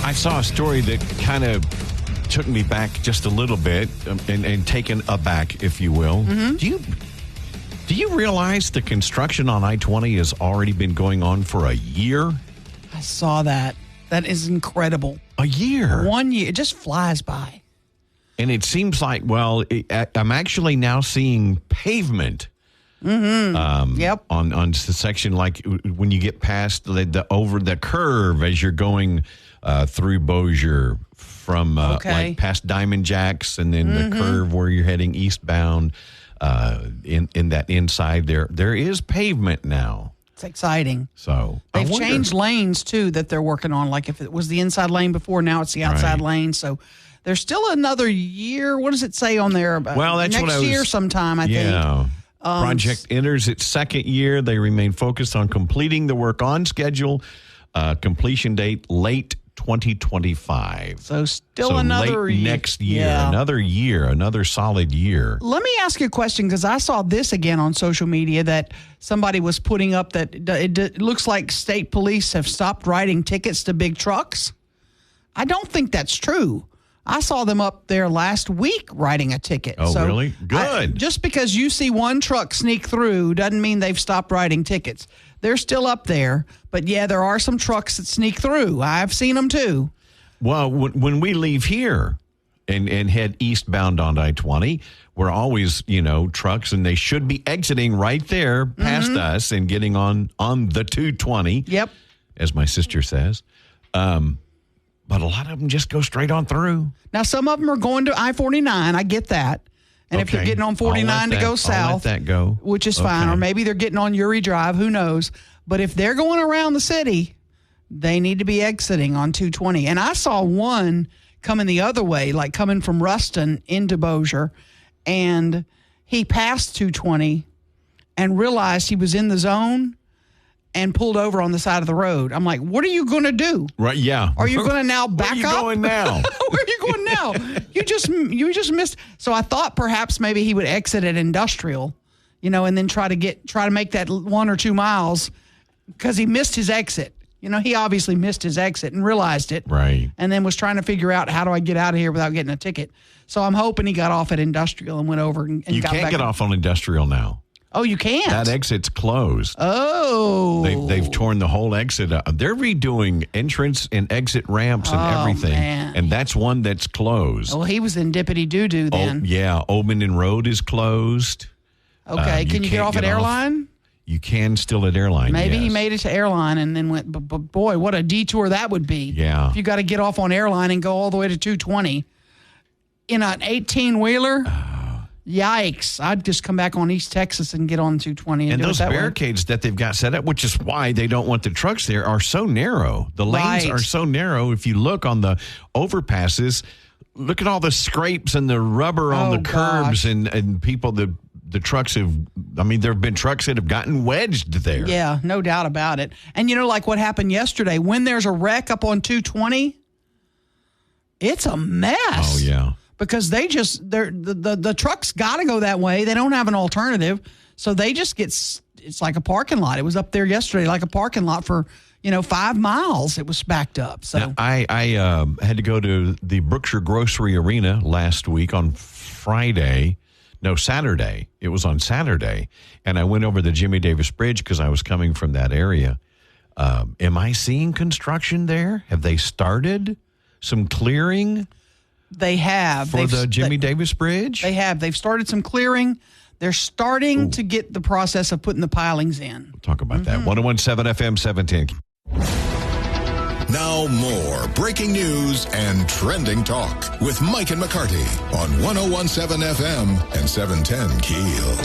I saw a story that kind of took me back just a little bit and taken aback, if you will. Mm-hmm. Do you realize the construction on I-20 has already been going on for a year? I saw that. That is incredible. A year. 1 year. It just flies by. And it seems like, I'm actually now seeing pavement. Mm-hmm. On the section, like when you get past over the curve as you're going through Bossier from like past Diamond Jacks, and then the curve where you're heading eastbound. In that inside there is pavement now. It's exciting. So they've changed lanes too that they're working on. Like if it was the inside lane before, now it's the outside lane. So there's still another year. What does it say on there? Well, that's next year sometime, I think. Yeah. Project enters its second year. They remain focused on completing the work on schedule. Completion date late 2025. So still so another late next year, yeah. another solid year. Let me ask you a question, because I saw this again on social media that somebody was putting up that it looks like state police have stopped writing tickets to big trucks. I don't think that's true. I saw them up there last week writing a ticket. Oh, really? Good. Just because you see one truck sneak through doesn't mean they've stopped writing tickets. They're still up there. But, yeah, there are some trucks that sneak through. I've seen them, too. Well, when we leave here and head eastbound on I-20, we're always, trucks, and they should be exiting right there past us and getting on the 220. Yep. As my sister says. But a lot of them just go straight on through. Now, some of them are going to I-49. I get that. And if you're getting on 49 to go south, I'll let that go. Which is fine. Or maybe they're getting on Uri Drive. Who knows? But if they're going around the city, they need to be exiting on 220. And I saw one coming the other way, like coming from Ruston into Bossier. And he passed 220 and realized he was in the zone and pulled over on the side of the road. I'm like, what are you going to do? Right, yeah. Are you going to now back up? Where are you going now? Where are you going now? You just missed. So I thought perhaps maybe he would exit at Industrial, and then try to make that 1 or 2 miles, because he missed his exit. He obviously missed his exit and realized it. Right. And then was trying to figure out, how do I get out of here without getting a ticket? So I'm hoping he got off at Industrial and went over and got back. You can't get off on Industrial now. Oh, you can't? That exit's closed. Oh. They've torn the whole exit up. They're redoing entrance and exit ramps and everything. Man. And that's one that's closed. Well, he was in Dippity Doo-Doo then. Oh, yeah. Oberlin Road is closed. Okay. Can you get off at Airline? You can still at Airline, Maybe yes. he made it to Airline and then went, but boy, what a detour that would be. Yeah. If you got to get off on Airline and go all the way to 220 in an 18-wheeler. Yikes. I'd just come back on East Texas and get on 220. And do those it that barricades that they've got set up, which is why they don't want the trucks there, are so narrow. The lanes are so narrow. If you look on the overpasses, look at all the scrapes and the rubber on the curbs and people, the trucks there have been trucks that have gotten wedged there. Yeah, no doubt about it. And like what happened yesterday, when there's a wreck up on 220, it's a mess. Oh, yeah. Because the trucks got to go that way. They don't have an alternative. So they just it's like a parking lot. It was up there yesterday, like a parking lot for, 5 miles. It was backed up. So now, I had to go to the Brookshire Grocery Arena last week on Saturday. It was on Saturday. And I went over the Jimmy Davis Bridge because I was coming from that area. Am I seeing construction there? Have they started some clearing? They have. For the Jimmy Davis Bridge? They have. They've started some clearing. They're starting to get the process of putting the pilings in. We'll talk about that. 101.7 FM 710. Now more breaking news and trending talk with Mike and McCarty on 101.7 FM and 710 KEEL.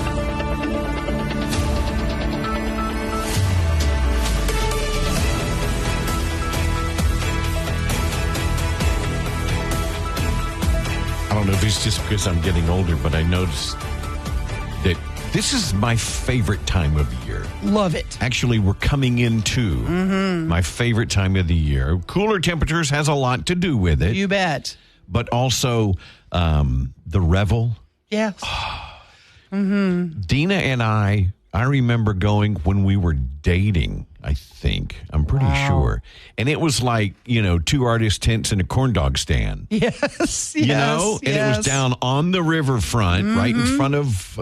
I don't know if it's just because I'm getting older, but I noticed that this is my favorite time of the year. Love it. Actually, we're coming into my favorite time of the year. Cooler temperatures has a lot to do with it. You bet. But also the revel. Yes. Dina and I remember going when we were dating, I think. I'm pretty sure. And it was like, 2 artist tents and a corn dog stand. Yes, And it was down on the riverfront, right in front of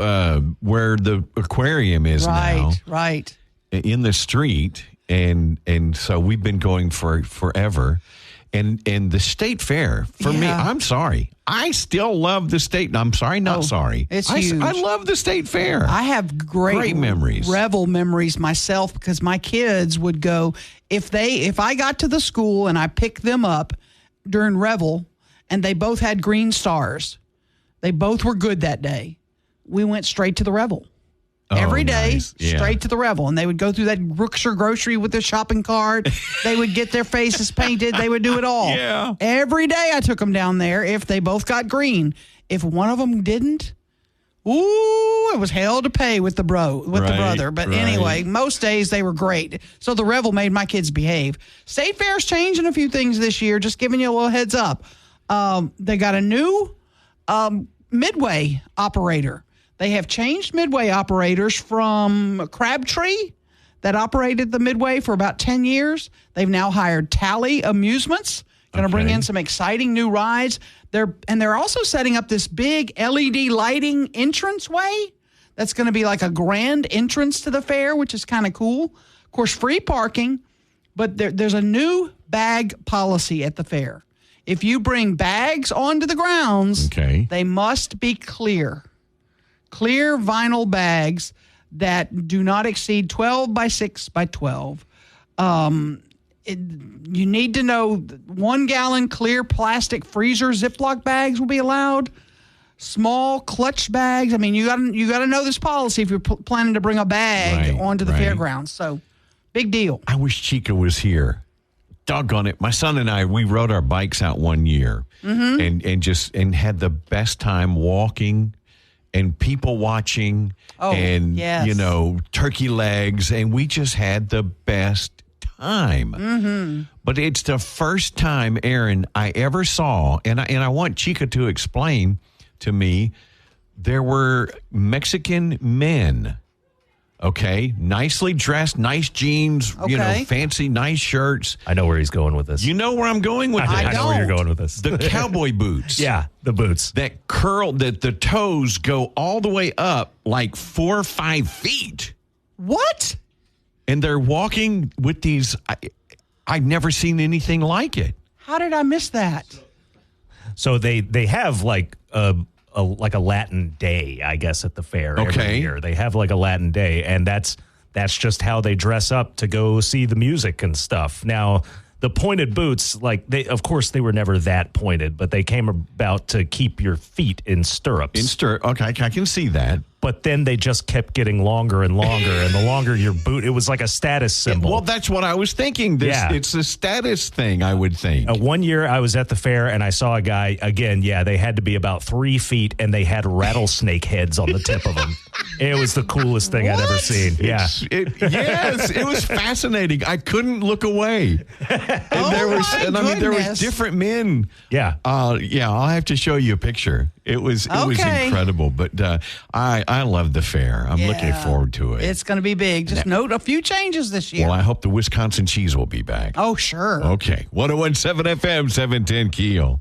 where the aquarium is now. Right. In the street. And so we've been going for forever. And the state fair, for me, I'm sorry. I still love the state. I'm sorry, not sorry. It's huge. I love the state fair. I have great memories. Revel memories myself, because my kids would go, if I got to the school and I picked them up during Revel and they both had green stars, they both were good that day, we went straight to the Revel. Every day, straight to the Revel. And they would go through that Brookshire Grocery with their shopping cart. They would get their faces painted. They would do it all. Yeah. Every day I took them down there if they both got green. If one of them didn't, Ooh, it was hell to pay with the brother. But anyway, most days they were great. So the Revel made my kids behave. State Fair's changing a few things this year, just giving you a little heads up. They got a new Midway operator. They have changed Midway operators from Crabtree that operated the Midway for about 10 years. They've now hired Tally Amusements, going to bring in some exciting new rides. They're also setting up this big LED lighting entranceway that's going to be like a grand entrance to the fair, which is kind of cool. Of course, free parking, but there's a new bag policy at the fair. If you bring bags onto the grounds, they must be clear vinyl bags that do not exceed 12 by 6 by 12. You need to know 1 gallon clear plastic freezer Ziploc bags will be allowed. Small clutch bags. I mean, you got to know this policy if you're planning to bring a bag onto the fairgrounds. So, big deal. I wish Chica was here. Doggone it. My son and I, we rode our bikes out one year and had the best time walking and people watching turkey legs. And we just had the best time. But it's the first time, Aaron, I ever saw, and I want Chica to explain to me, there were Mexican men. Okay, nicely dressed, nice jeans, fancy, nice shirts. I know where he's going with this. You know where I'm going with this? I know where you're going with this. The cowboy boots. Yeah, the boots. That curl, that the toes go all the way up like 4 or 5 feet. What? And they're walking with these, I've never seen anything like it. How did I miss that? So they have like a Latin day, I guess, at the fair every year. They have like a Latin day, and that's just how they dress up to go see the music and stuff. Now, the pointed boots, of course, they were never that pointed, but they came about to keep your feet in stirrups. Okay, I can see that. But then they just kept getting longer and longer, and the longer your boot, it was like a status symbol. Well, that's what I was thinking. It's a status thing, I would think. One year I was at the fair, and I saw a guy, again, they had to be about 3 feet, and they had rattlesnake heads on the tip of them. It was the coolest thing I'd ever seen. Yes, it was fascinating. I couldn't look away. And there was different men. Yeah. I'll have to show you a picture. It was incredible, but I love the fair. I'm looking forward to it. It's going to be big. Just note a few changes this year. Well, I hope the Wisconsin cheese will be back. Oh, sure. Okay. 101.7 FM, 710 KEEL.